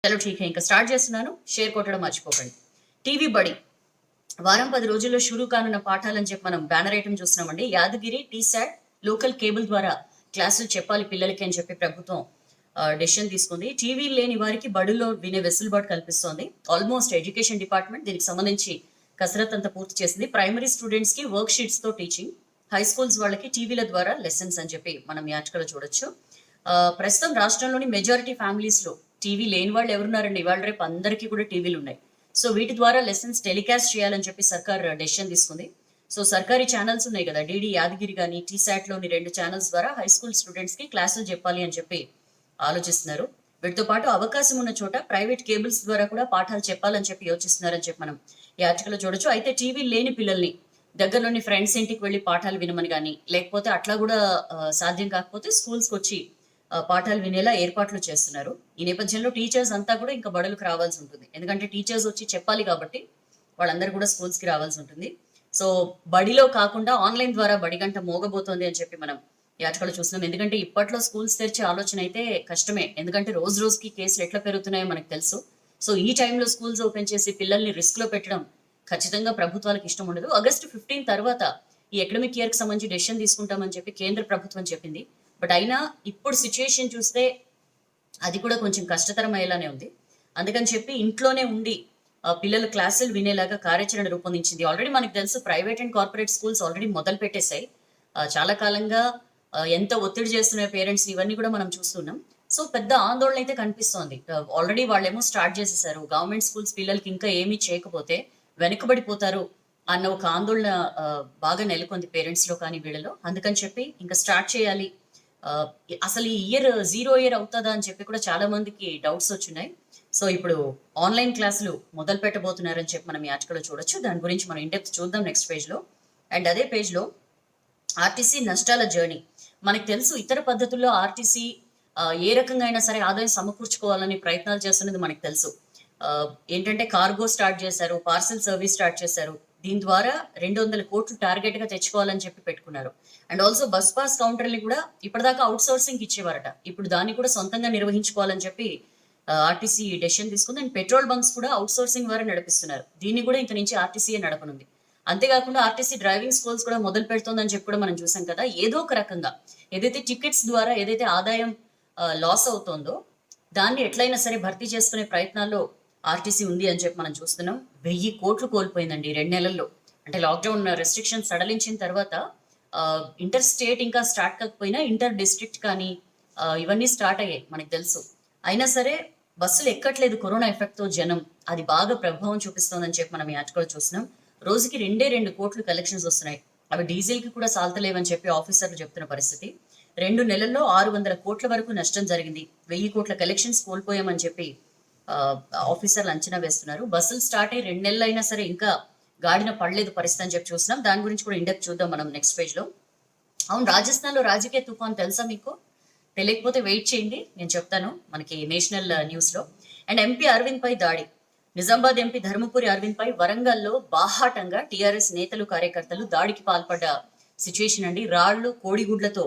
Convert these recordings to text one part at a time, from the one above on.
చలో ఠీక్ ఇంకా స్టార్ట్ చేస్తున్నాను. షేర్ కొట్టడం మర్చిపోకండి. టీవీ బడి వారం 10 రోజుల్లో షురూ కానున్న పాఠాలని చెప్పి మనం బ్యానర్ ఐటమ్ చూస్తున్నామండి. యాదగిరి టీశాట్ లోకల్ కేబుల్ ద్వారా క్లాసులు చెప్పాలి పిల్లలకి అని చెప్పి ప్రభుత్వం డెసిషన్ తీసుకుంది. టీవీ లేని వారికి బడుల్లో వినే వెసులుబాటు కల్పిస్తోంది. ఆల్మోస్ట్ ఎడ్యుకేషన్ డిపార్ట్మెంట్ దీనికి సంబంధించి కసరత్ అంతా పూర్తి చేసింది. ప్రైమరీ స్టూడెంట్స్ కి వర్క్ షీట్స్ తో టీచింగ్, హై స్కూల్స్ వాళ్ళకి టీవీల ద్వారా లెసన్స్ అని చెప్పి మనం ఈ ఆర్టికల్ చూడొచ్చు. ప్రస్తుతం రాష్ట్రంలోని మెజారిటీ ఫ్యామిలీస్ లో టీవీ లేని వాళ్ళు ఎవరున్నారండి? ఇవాళ రేపు అందరికీ కూడా టీవీలు ఉన్నాయి. సో వీటి ద్వారా లెసన్స్ టెలికాస్ట్ చేయాలని చెప్పి సర్కార్ డెసిషన్ తీసుకుంది. సో సర్కారీ ఛానల్స్ ఉన్నాయి కదా, డిడి యాదగిరి కానీ టీశాట్ లోని 2 ఛానల్స్ ద్వారా హై స్కూల్ స్టూడెంట్స్ కి క్లాసులు చెప్పాలి అని చెప్పి ఆలోచిస్తున్నారు. వీటితో పాటు అవకాశం ఉన్న చోట ప్రైవేట్ కేబుల్స్ ద్వారా కూడా పాఠాలు చెప్పాలని చెప్పి యోచిస్తున్నారని చెప్పి మనం ఈ ఆర్టికల్ చూడొచ్చు. అయితే టీవీ లేని పిల్లల్ని దగ్గరలోని ఫ్రెండ్స్ ఇంటికి వెళ్ళి పాఠాలు వినమని కానీ, లేకపోతే అట్లా కూడా సాధ్యం కాకపోతే స్కూల్స్కి వచ్చి పాఠాలు వినేలా ఏర్పాట్లు చేస్తున్నారు. ఈ నేపథ్యంలో టీచర్స్ అంతా కూడా ఇంకా బడులకు రావాల్సి ఉంటుంది. ఎందుకంటే టీచర్స్ వచ్చి చెప్పాలి కాబట్టి వాళ్ళందరూ కూడా స్కూల్స్కి రావాల్సి ఉంటుంది. సో బడిలో కాకుండా ఆన్లైన్ ద్వారా బడి గంట మోగబోతోంది అని చెప్పి మనం ఈ ఆర్టికల్ చూస్తున్నాం. ఎందుకంటే ఇప్పట్లో స్కూల్స్ తెరిచే ఆలోచన అయితే కష్టమే. ఎందుకంటే రోజు రోజుకి కేసులు ఎట్లా పెరుగుతున్నాయో మనకు తెలుసు. సో ఈ టైంలో స్కూల్స్ ఓపెన్ చేసి పిల్లల్ని రిస్క్ లో పెట్టడం ఖచ్చితంగా ప్రభుత్వాలకు ఇష్టం ఉండదు. ఆగస్టు 15 తర్వాత ఈ అకాడమిక్ ఇయర్ కి సంబంధించి డెసిషన్ తీసుకుంటామని చెప్పి కేంద్ర ప్రభుత్వం చెప్పింది. బట్ అయినా ఇప్పుడు సిచ్యుయేషన్ చూస్తే అది కూడా కొంచెం కష్టతరం అయ్యేలానే ఉంది. అందుకని చెప్పి ఇంట్లోనే ఉండి పిల్లలు క్లాసులు వినేలాగా కార్యాచరణ రూపొందించింది. ఆల్రెడీ మనకు తెలుసు private and corporate schools already మొదలు పెట్టేశాయి. చాలా కాలంగా ఎంత ఒత్తిడి చేస్తున్నాయి పేరెంట్స్, ఇవన్నీ కూడా మనం చూస్తున్నాం. సో పెద్ద ఆందోళన అయితే కనిపిస్తోంది. ఆల్రెడీ వాళ్ళేమో స్టార్ట్ చేసేసారు. గవర్నమెంట్ స్కూల్స్ పిల్లలకి ఇంకా ఏమీ చేయకపోతే వెనుకబడిపోతారు అన్న ఒక ఆందోళన బాగా నెలకొంది పేరెంట్స్ లో కానీ వీళ్ళలో. అందుకని చెప్పి ఇంకా స్టార్ట్ చేయాలి. అసలు ఈ ఇయర్ 0 ఇయర్ అవుతుందా అని చెప్పి కూడా చాలా మందికి డౌట్స్ వచ్చినాయి. సో ఇప్పుడు ఆన్లైన్ క్లాసులు మొదలు పెట్టబోతున్నారని చెప్పి మనం ఈ ఆర్టికల్ చూడొచ్చు. దాని గురించి మనం ఇండెప్త్ చూద్దాం నెక్స్ట్ పేజ్ లో. అండ్ అదే పేజ్ లో ఆర్టీసీ నష్టాల జర్నీ. మనకు తెలుసు ఇతర పద్ధతుల్లో ఆర్టీసీ ఏ రకంగా అయినా సరే ఆదాయం సమకూర్చుకోవాలని ప్రయత్నాలు చేస్తున్నది మనకు తెలుసు. ఏంటంటే కార్గో స్టార్ట్ చేశారు, పార్సల్ సర్వీస్ స్టార్ట్ చేశారు. దీని ద్వారా 200 కోట్లు టార్గెట్ గా తెచ్చుకోవాలని చెప్పి పెట్టుకున్నారు. అండ్ ఆల్సో బస్ పాస్ కౌంటర్ని కూడా ఇప్పటిదాకా అవుట్ సోర్సింగ్ ఇచ్చేవారట. ఇప్పుడు దాన్ని కూడా సొంతంగా నిర్వహించుకోవాలని చెప్పి ఆర్టీసీ డెసిషన్ తీసుకుంది. అండ్ పెట్రోల్ బంక్స్ కూడా అవుట్ సోర్సింగ్ ద్వారా నడిపిస్తున్నారు. దీన్ని కూడా ఇంక నుంచి ఆర్టీసీయే నడపనుంది. అంతేకాకుండా ఆర్టీసీ డ్రైవింగ్ స్కూల్స్ కూడా మొదలు పెడుతోందని చెప్పి కూడా మనం చూసాం కదా. ఏదో ఒక రకంగా ఏదైతే టికెట్స్ ద్వారా ఏదైతే ఆదాయం లాస్ అవుతోందో దాన్ని ఎట్లయినా సరే భర్తీ చేసుకునే ప్రయత్నాల్లో ఆర్టీసీ ఉంది అని చెప్పి మనం చూస్తున్నాం. 1000 కోట్లు కోల్పోయిందండి 2 నెలల్లో. అంటే లాక్డౌన్ రెస్ట్రిక్షన్ సడలించిన తర్వాత ఇంటర్ స్టేట్ ఇంకా స్టార్ట్ కాకపోయినా ఇంటర్ డిస్ట్రిక్ట్ కానీ ఇవన్నీ స్టార్ట్ అయ్యాయి మనకు తెలుసు. అయినా సరే బస్సులు ఎక్కట్లేదు కరోనా ఎఫెక్ట్ తో జనం. అది బాగా ప్రభావం చూపిస్తోందని చెప్పి మనం ఈ ఆర్టికల్ చూస్తున్నాం. రోజుకి 2 కోట్లు కలెక్షన్స్ వస్తున్నాయి. అవి డీజిల్ కి కూడా సాల్తలేవని చెప్పి ఆఫీసర్లు చెప్తున్న పరిస్థితి. 2 నెలల్లో 600 కోట్ల వరకు నష్టం జరిగింది. 1000 కోట్ల కలెక్షన్స్ కోల్పోయామని చెప్పి ఆఫీసర్లు అంచనా వేస్తున్నారు. బస్సులు స్టార్ట్ అయ్యి 2 నెలలు అయినా సరే ఇంకా గాడిన పడలేదు పరిస్థితి అని చెప్పి చూస్తున్నాం. దాని గురించి కూడా ఇండెప్త్ చూద్దాం మనం నెక్స్ట్ పేజ్ లో. అవును, రాజస్థాన్ లో రాజకీయ తుఫాన్ తెలుసా మీకు? తెలియకపోతే వెయిట్ చేయండి, నేను చెప్తాను మనకి నేషనల్ న్యూస్ లో. అండ్ ఎంపీ అరవింద్ పై దాడి. నిజామాబాద్ ఎంపీ ధర్మపురి అరవింద్ పై వరంగల్లో బాహాటంగా టీఆర్ఎస్ నేతలు కార్యకర్తలు దాడికి పాల్పడ్డ సిచ్యువేషన్ అండి. రాళ్లు కోడిగుడ్లతో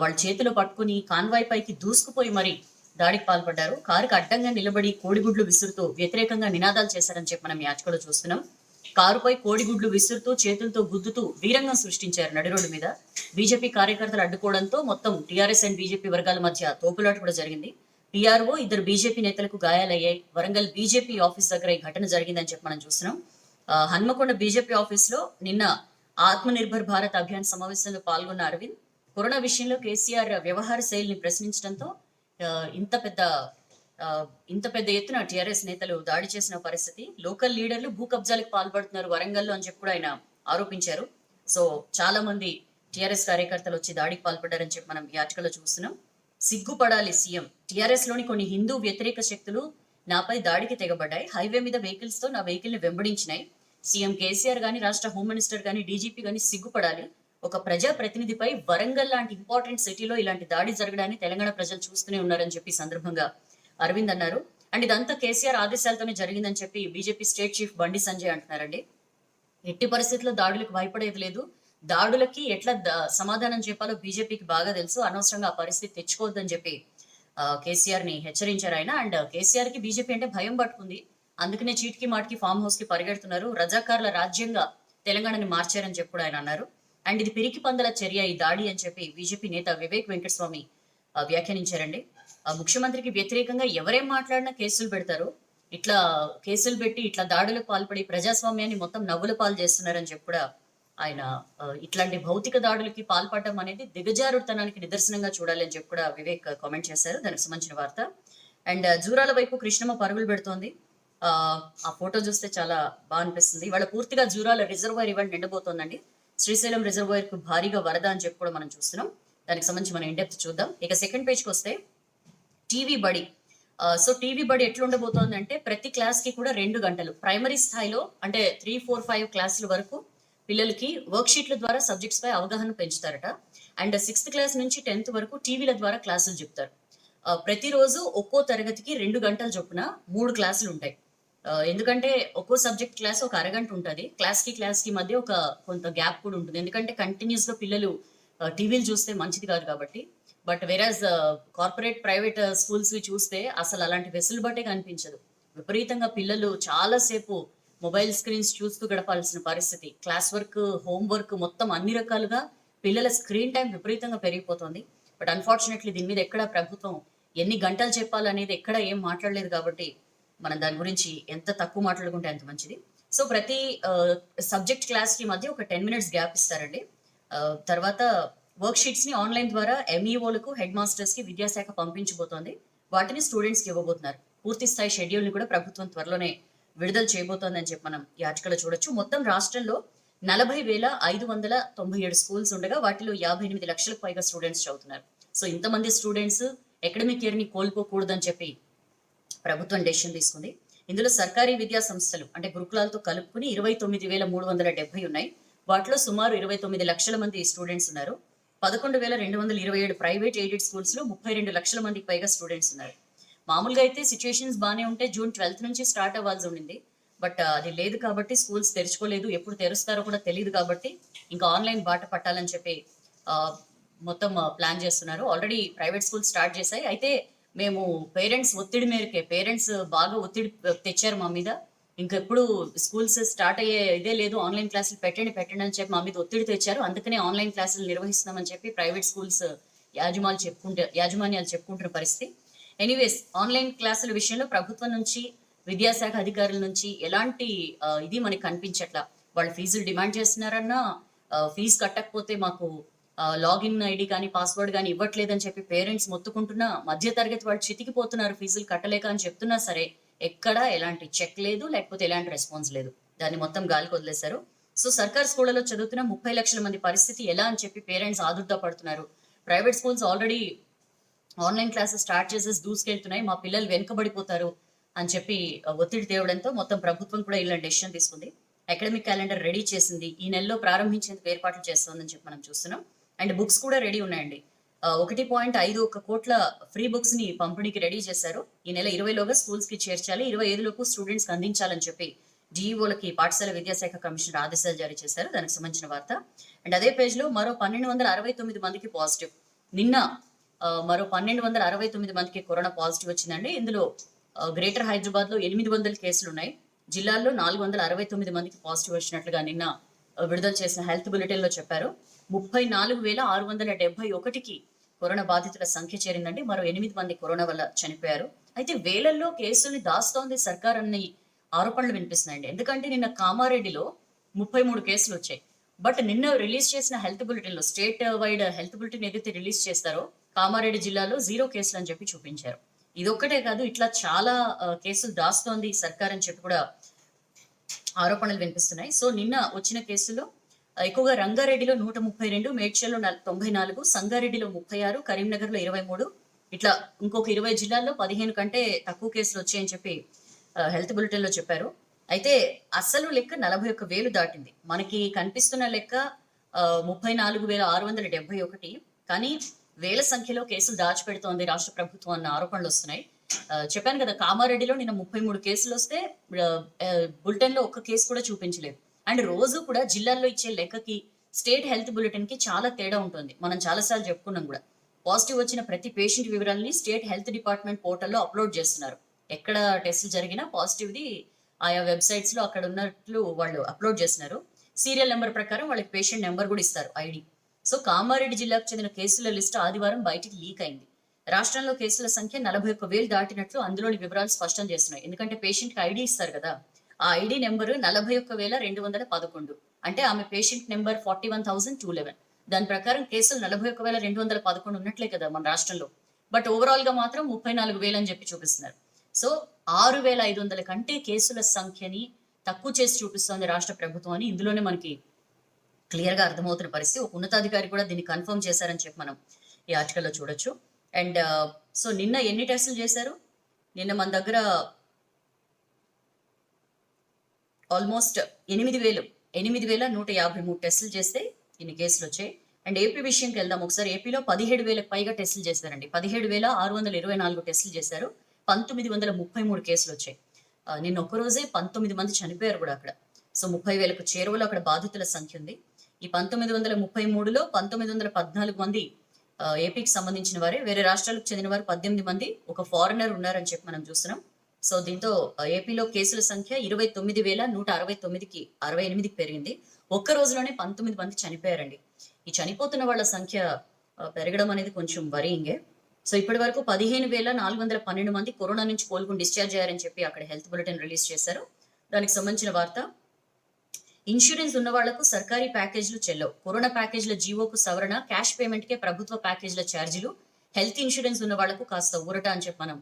వాళ్ళ చేతిలో పట్టుకుని కాన్వాయ్ పైకి దూసుకుపోయి మరి దాడికి పాల్పడ్డారు. కారుకు అడ్డంగా నిలబడి కోడిగుడ్లు విసురుతూ వ్యతిరేకంగా నినాదాలు చేశారని చెప్పి మనం ఈ ఆర్టికల్లో చూస్తున్నాం. కారుపై కోడిగుడ్లు విసురుతూ చేతులతో గుద్దుతూ వీరంగం సృష్టించారు నడి రోడ్డు మీద. బీజేపీ కార్యకర్తలు అడ్డుకోవడంతో మొత్తం టీఆర్ఎస్ అండ్ బీజేపీ వర్గాల మధ్య తోపులాట కూడా జరిగింది. పిఆర్ఓ 2 బీజేపీ నేతలకు గాయాలయ్యాయి. వరంగల్ బీజేపీ ఆఫీస్ దగ్గర ఈ ఘటన జరిగిందని చెప్పి మనం చూస్తున్నాం. హన్మకొండ బీజేపీ ఆఫీస్ లో నిన్న ఆత్మనిర్భర్ భారత్ అభియాన్ సమావేశంలో పాల్గొన్న అరవింద్ కరోనా విషయంలో కేసీఆర్ వ్యవహార శైలిని ప్రశ్నించడంతో ఇంత పెద్ద ఎత్తున టీఆర్ఎస్ నేతలు దాడి చేసిన పరిస్థితి. లోకల్ లీడర్లు భూ కబ్జాలకు పాల్పడుతున్నారు వరంగల్లో అని చెప్పి కూడా ఆయన ఆరోపించారు. సో చాలా మంది టీఆర్ఎస్ కార్యకర్తలు వచ్చి దాడికి పాల్పడ్డారని చెప్పి మనం ఈ ఆర్టికల్లో చూస్తున్నాం. సిగ్గుపడాలి సీఎం. టీఆర్ఎస్ లోని కొన్ని హిందూ వ్యతిరేక శక్తులు నాపై దాడికి తెగబడ్డాయి. హైవే మీద వెహికల్స్ తో నా వెహికల్ ని వెంబడించినాయి. సీఎం కేసీఆర్ గాని, రాష్ట్ర హోమ్ మినిస్టర్ గాని, డీజీపీ గాని సిగ్గుపడాలి. ఒక ప్రజా ప్రతినిధిపై వరంగల్ లాంటి ఇంపార్టెంట్ సిటీలో ఇలాంటి దాడి జరగడాన్ని తెలంగాణ ప్రజలు చూస్తూనే ఉన్నారని చెప్పి సందర్భంగా అరవింద్ అన్నారు. అండ్ ఇదంతా కేసీఆర్ ఆదేశాలతోనే జరిగిందని చెప్పి BJP state chief Bandi Sanjay అంటున్నారండి. ఎట్టి పరిస్థితుల్లో దాడులకు భయపడేది లేదు. దాడులకి ఎట్లా సమాధానం చెప్పాలో బీజేపీకి బాగా తెలుసు. అనవసరంగా ఆ పరిస్థితి తెచ్చుకోవద్దని చెప్పి కేసీఆర్ ని హెచ్చరించారు ఆయన. అండ్ కేసీఆర్ కి బీజేపీ అంటే భయం పట్టుకుంది. అందుకనే చీటికి మాటికి ఫామ్ హౌస్ కి పరిగెడుతున్నారు. రజాకార్ల రాజ్యంగా తెలంగాణని మార్చారని చెప్పి కూడా ఆయన అన్నారు. అండ్ ఇది పిరికి పందల చర్య ఈ దాడి అని చెప్పి బీజేపీ నేత వివేక్ వెంకటస్వామి వ్యాఖ్యానించారండి. ముఖ్యమంత్రికి వ్యతిరేకంగా ఎవరేం మాట్లాడినా కేసులు పెడతారు. ఇట్లా కేసులు పెట్టి ఇట్లా దాడులకు పాల్పడి ప్రజాస్వామ్యాన్ని మొత్తం నవ్వుల పాలు చేస్తున్నారని చెప్పి కూడా ఆయన ఇట్లాంటి భౌతిక దాడులకి పాల్పడడం అనేది దిగజారుతనానికి నిదర్శనంగా చూడాలి అని చెప్పి కూడా వివేక్ కామెంట్ చేశారు. దానికి సంబంధించిన వార్త. అండ్ జూరాల వైపు కృష్ణమ్మ పరుగులు పెడుతోంది. ఆ ఫోటో చూస్తే చాలా బాగా అనిపిస్తుంది. ఇవాళ పూర్తిగా జూరాల రిజర్వాయర్ ఇవాళ నిండబోతోందండి. శ్రీశైలం రిజర్వాయర్ కు భారీగా వరద అని చెప్పి కూడా మనం చూస్తున్నాం. దానికి సంబంధించి మనం ఇండెప్త్ చూద్దాం. ఇక సెకండ్ పేజ్కి వస్తే టీవీ బడి. సో టీవీ బడి ఎట్లా ఉండబోతోంది అంటే ప్రతి క్లాస్ కి కూడా 2 గంటలు ప్రైమరీ స్థాయిలో అంటే 3, 4, 5 క్లాసుల వరకు పిల్లలకి వర్క్ షీట్ల ద్వారా సబ్జెక్ట్స్ పై అవగాహన పెంచుతారట. అండ్ 6th క్లాస్ నుంచి 10th వరకు టీవీల ద్వారా క్లాసులు చెప్తారు. ప్రతిరోజు ఒక్కో తరగతికి 2 గంటలు చొప్పున 3 క్లాసులు ఉంటాయి. ఎందుకంటే ఒక్కో సబ్జెక్ట్ క్లాస్ ఒక అరగంట ఉంటుంది. క్లాస్ కి మధ్య ఒక కొంత గ్యాప్ కూడా ఉంటుంది. ఎందుకంటే కంటిన్యూస్ గా పిల్లలు టీవీలు చూస్తే మంచిది కాదు కాబట్టి. బట్ వెరాజ్ కార్పొరేట్ ప్రైవేట్ స్కూల్స్ చూస్తే అసలు అలాంటి వెసులుబాటే కనిపించదు. విపరీతంగా పిల్లలు చాలాసేపు మొబైల్ స్క్రీన్స్ చూస్తూ గడపాల్సిన పరిస్థితి. క్లాస్ వర్క్, హోంవర్క్ మొత్తం అన్ని రకాలుగా పిల్లల స్క్రీన్ టైం విపరీతంగా పెరిగిపోతుంది. బట్ అన్ఫార్చునేట్లీ దీని మీద ఎక్కడ ప్రభుత్వం ఎన్ని గంటలు చెప్పాలనేది ఎక్కడ ఏం మాట్లాడలేదు కాబట్టి మనం దాని గురించి ఎంత తక్కువ మాట్లాడుకుంటే అంత మంచిది. సో ప్రతి సబ్జెక్ట్ క్లాస్ కి మధ్య ఒక 10 minutes గ్యాప్ ఇస్తారండి. తర్వాత వర్క్ షీట్స్ ని ఆన్లైన్ ద్వారా ఎంఈఓలకు, హెడ్ మాస్టర్స్ కి విద్యాశాఖ పంపించబోతోంది. వాటిని స్టూడెంట్స్ కి ఇవ్వబోతున్నారు. పూర్తి స్థాయి షెడ్యూల్ ని కూడా ప్రభుత్వం త్వరలోనే విడుదల చేయబోతోందని చెప్పి మనం ఈ ఆర్టికల్ చూడొచ్చు. మొత్తం రాష్ట్రంలో 40,597 స్కూల్స్ ఉండగా వాటిలో 58 లక్షలకు పైగా స్టూడెంట్స్ చదువుతున్నారు. సో ఇంతమంది స్టూడెంట్స్ అకాడమిక్ ఇయర్ ని కోల్పోకూడదని చెప్పి ప్రభుత్వం డెసిషన్ తీసుకుంది. ఇందులో సర్కారీ విద్యా సంస్థలు అంటే గురుకులాలతో కలుపుకుని 29,370 ఉన్నాయి. వాటిలో సుమారు 29 లక్షల మంది స్టూడెంట్స్ ఉన్నారు. 11,227 ప్రైవేట్ ఎయిడెడ్ స్కూల్స్ లో 32 లక్షల మందికి పైగా స్టూడెంట్స్ ఉన్నారు. మామూలుగా అయితే సిచ్యువేషన్స్ బాగానే ఉంటే June 12th నుంచి స్టార్ట్ అవ్వాల్సి ఉండింది. బట్ అది లేదు కాబట్టి స్కూల్స్ తెరుచుకోలేదు. ఎప్పుడు తెరుస్తారో కూడా తెలియదు కాబట్టి ఇంకా ఆన్లైన్ బాట పట్టాలని చెప్పి మొత్తం ప్లాన్ చేస్తున్నారు. ఆల్రెడీ ప్రైవేట్ స్కూల్స్ స్టార్ట్ చేశాయి. అయితే మేము పేరెంట్స్ ఒత్తిడి మేరకే పేరెంట్స్ బాగా ఒత్తిడి తెచ్చారు మా మీద. ఇంకెప్పుడు స్కూల్స్ స్టార్ట్ అయ్యే ఇదే లేదు, ఆన్లైన్ క్లాసులు పెట్టండి అని చెప్పి మా మీద ఒత్తిడి తెచ్చారు. అందుకనే ఆన్లైన్ క్లాసులు నిర్వహిస్తున్నామని చెప్పి ప్రైవేట్ స్కూల్స్ యాజమాన్యాలు చెప్పుకుంటున్న పరిస్థితి. ఎనీవేస్ ఆన్లైన్ క్లాసుల విషయంలో ప్రభుత్వం నుంచి, విద్యాశాఖ అధికారుల నుంచి ఎలాంటి ఇది మనకి కనిపించట్లా. వాళ్ళు ఫీజులు డిమాండ్ చేస్తున్నారన్నా ఫీజు కట్టకపోతే మాకు లాగిన్ ఐడి కానీ పాస్వర్డ్ కానీ ఇవ్వట్లేదని చెప్పి పేరెంట్స్ మొత్తుకుంటున్నా, మధ్య తరగతి వాళ్ళు చితికిపోతున్నారు ఫీజులు కట్టలేక అని చెప్తున్నా సరే ఎక్కడ ఎలాంటి చెక్ లేదు, లేకపోతే ఎలాంటి రెస్పాన్స్ లేదు. దాన్ని మొత్తం గాలికి వదిలేశారు. సో సర్కార్ స్కూళ్లలో చదువుతున్న 30 లక్షల మంది పరిస్థితి ఎలా అని చెప్పి పేరెంట్స్ ఆదుర్దా పడుతున్నారు. Private schools already online classes start చేసేసి దూసుకెళ్తున్నాయి, మా పిల్లలు వెనుకబడిపోతారు అని చెప్పి ఒత్తిడి తేవడంతో మొత్తం ప్రభుత్వం కూడా ఇలాంటి డెసిషన్ తీసుకుంది. అకాడమిక్ క్యాలెండర్ రెడీ చేసింది. ఈ నెలలో ప్రారంభించేందుకు ఏర్పాట్లు చేస్తోందని చెప్పి మనం చూస్తున్నాం. అండ్ బుక్స్ కూడా రెడీ ఉన్నాయండి. 1.51 కోట్ల ఫ్రీ బుక్స్ ని పంపిణీకి రెడీ చేశారు. ఈ నెల 20లోగా స్కూల్స్ కి చేర్చాలి, 25లోపు స్టూడెంట్స్ కి అందించాలని చెప్పి డిఈఓలకి పాఠశాల విద్యాశాఖ కమిషనర్ ఆదేశాలు జారీ చేశారు. దానికి సంబంధించిన వార్త. అండ్ అదే పేజ్ లో మరో 1269 మందికి పాజిటివ్. నిన్న మరో 1269 మందికి కరోనా పాజిటివ్ వచ్చిందండి. ఇందులో గ్రేటర్ హైదరాబాద్ లో 800 కేసులు ఉన్నాయి. జిల్లాల్లో 469 మందికి పాజిటివ్ వచ్చినట్లుగా నిన్న విడుదల చేసిన హెల్త్ బులెటిన్ లో చెప్పారు. 34,671కి కరోనా బాధితుల సంఖ్య చేరిందండి. మరో 8 మంది కరోనా వల్ల చనిపోయారు. అయితే వేలల్లో కేసుల్ని దాస్తోంది సర్కార్ అన్ని ఆరోపణలు వినిపిస్తున్నాయండి. ఎందుకంటే నిన్న కామారెడ్డిలో 33 కేసులు వచ్చాయి. బట్ నిన్న రిలీజ్ చేసిన హెల్త్ బులెటిన్ లో, స్టేట్ వైడ్ హెల్త్ బులెటిన్ ఏదైతే రిలీజ్ చేస్తారో కామారెడ్డి జిల్లాలో 0 కేసులు అని చెప్పి చూపించారు. ఇదొక్కటే కాదు, ఇట్లా చాలా కేసులు దాస్తోంది సర్కార్ అని చెప్పి కూడా ఆరోపణలు వినిపిస్తున్నాయి. సో నిన్న వచ్చిన కేసుల్లో ఎక్కువగా రంగారెడ్డిలో 132, మేడ్చల్లో 94, సంగారెడ్డిలో 36, కరీంనగర్ లో 23, ఇట్లా ఇంకొక 20 జిల్లాల్లో 15 కంటే తక్కువ కేసులు వచ్చాయని చెప్పి హెల్త్ బులెటిన్ లో చెప్పారు. అయితే అసలు లెక్క 41,000 దాటింది. మనకి కనిపిస్తున్న లెక్క 34,671. కానీ వేల సంఖ్యలో కేసులు దాచిపెడుతోంది రాష్ట్ర ప్రభుత్వం అన్న ఆరోపణలు వస్తున్నాయి. చెప్పాను కదా, కామారెడ్డిలో నిన్న 33 కేసులు వస్తే బులెటిన్ లో ఒక్క కేసు కూడా చూపించలేదు. అండ్ రోజు కూడా జిల్లాల్లో ఇచ్చే లెక్కకి స్టేట్ హెల్త్ బులెటిన్ కి చాలా తేడా ఉంటుంది. మనం చాలాసార్లు చెప్పుకున్నాం కూడా. పాజిటివ్ వచ్చిన ప్రతి పేషెంట్ వివరాలని స్టేట్ హెల్త్ డిపార్ట్మెంట్ పోర్టల్లో అప్లోడ్ చేస్తున్నారు. ఎక్కడ టెస్టులు జరిగినా పాజిటివ్ది ఆయా వెబ్సైట్స్ లో అక్కడ ఉన్నట్లు వాళ్ళు అప్లోడ్ చేస్తున్నారు. సీరియల్ నెంబర్ ప్రకారం వాళ్ళకి పేషెంట్ నెంబర్ కూడా ఇస్తారు, ఐడి. సో కామారెడ్డి జిల్లాకు చెందిన కేసుల లిస్టు ఆదివారం బయటికి లీక్ అయింది. రాష్ట్రంలో కేసుల సంఖ్య 41,000 దాటినట్లు అందులోని వివరాలు స్పష్టం చేస్తున్నాయి. ఎందుకంటే పేషెంట్ కి ఐడి ఇస్తారు కదా, ఆ ఐడి నెంబర్ 41,211. అంటే ఆమె పేషెంట్ నెంబర్ 41,211. దాని ప్రకారం కేసులు 41,211 ఉన్నట్లే కదా మన రాష్ట్రంలో. బట్ ఓవరాల్ గా మాత్రం 34,000 అని చెప్పి చూపిస్తున్నారు. సో 6,500 కంటే కేసుల సంఖ్యని తక్కువ చేసి చూపిస్తోంది రాష్ట్ర ప్రభుత్వం అని ఇందులోనే మనకి క్లియర్ గా అర్థమవుతున్న పరిస్థితి. ఒక ఉన్నతాధికారి కూడా దీన్ని కన్ఫర్మ్ చేశారని చెప్పి మనం ఈ ఆర్టికల్లో చూడొచ్చు. అండ్ సో నిన్న ఎన్ని టెస్టులు చేశారు? నిన్న మన దగ్గర ఆల్మోస్ట్ 8,153 టెస్టులు చేస్తే ఇన్ని కేసులు వచ్చాయి. అండ్ ఏపీ విషయంకి వెళ్దాం ఒకసారి. ఏపీలో 17,000 పైగా టెస్టులు చేశారండి. 17,624 టెస్టులు చేశారు. 1,933 కేసులు వచ్చాయి. నిన్న ఒక్కరోజే 19 మంది చనిపోయారు కూడా అక్కడ. సో 30,000కు చేరువలో అక్కడ బాధితుల సంఖ్య ఉంది. ఈ 1933లో 1,914 మంది ఏపీకి సంబంధించిన వారే. వేరే రాష్ట్రాలకు చెందిన వారు 18 మంది, ఒక ఫారినర్ ఉన్నారని చెప్పి మనం చూస్తున్నాం. సో దీంతో ఏపీలో కేసుల సంఖ్య 29,169కి 68కి పెరిగింది. ఒక్క రోజులోనే 19 మంది చనిపోయారండి. ఈ చనిపోతున్న వాళ్ళ సంఖ్య పెరగడం అనేది కొంచెం వరీయింగే. సో ఇప్పటి వరకు 15,412 మంది కరోనా నుంచి కోలుకుని డిశ్చార్జ్ అయ్యారని చెప్పి అక్కడ హెల్త్ బులెటిన్ రిలీజ్ చేశారు. దానికి సంబంధించిన వార్త, ఇన్సూరెన్స్ ఉన్న వాళ్లకు సర్కారీ ప్యాకేజీలు చెల్లవు. కరోనా ప్యాకేజీల జీవోకు సవరణ, క్యాష్ పేమెంట్ కే ప్రభుత్వ ప్యాకేజీల ఛార్జీలు, హెల్త్ ఇన్సూరెన్స్ ఉన్న వాళ్లకు కాస్త ఊరట అని చెప్పి మనం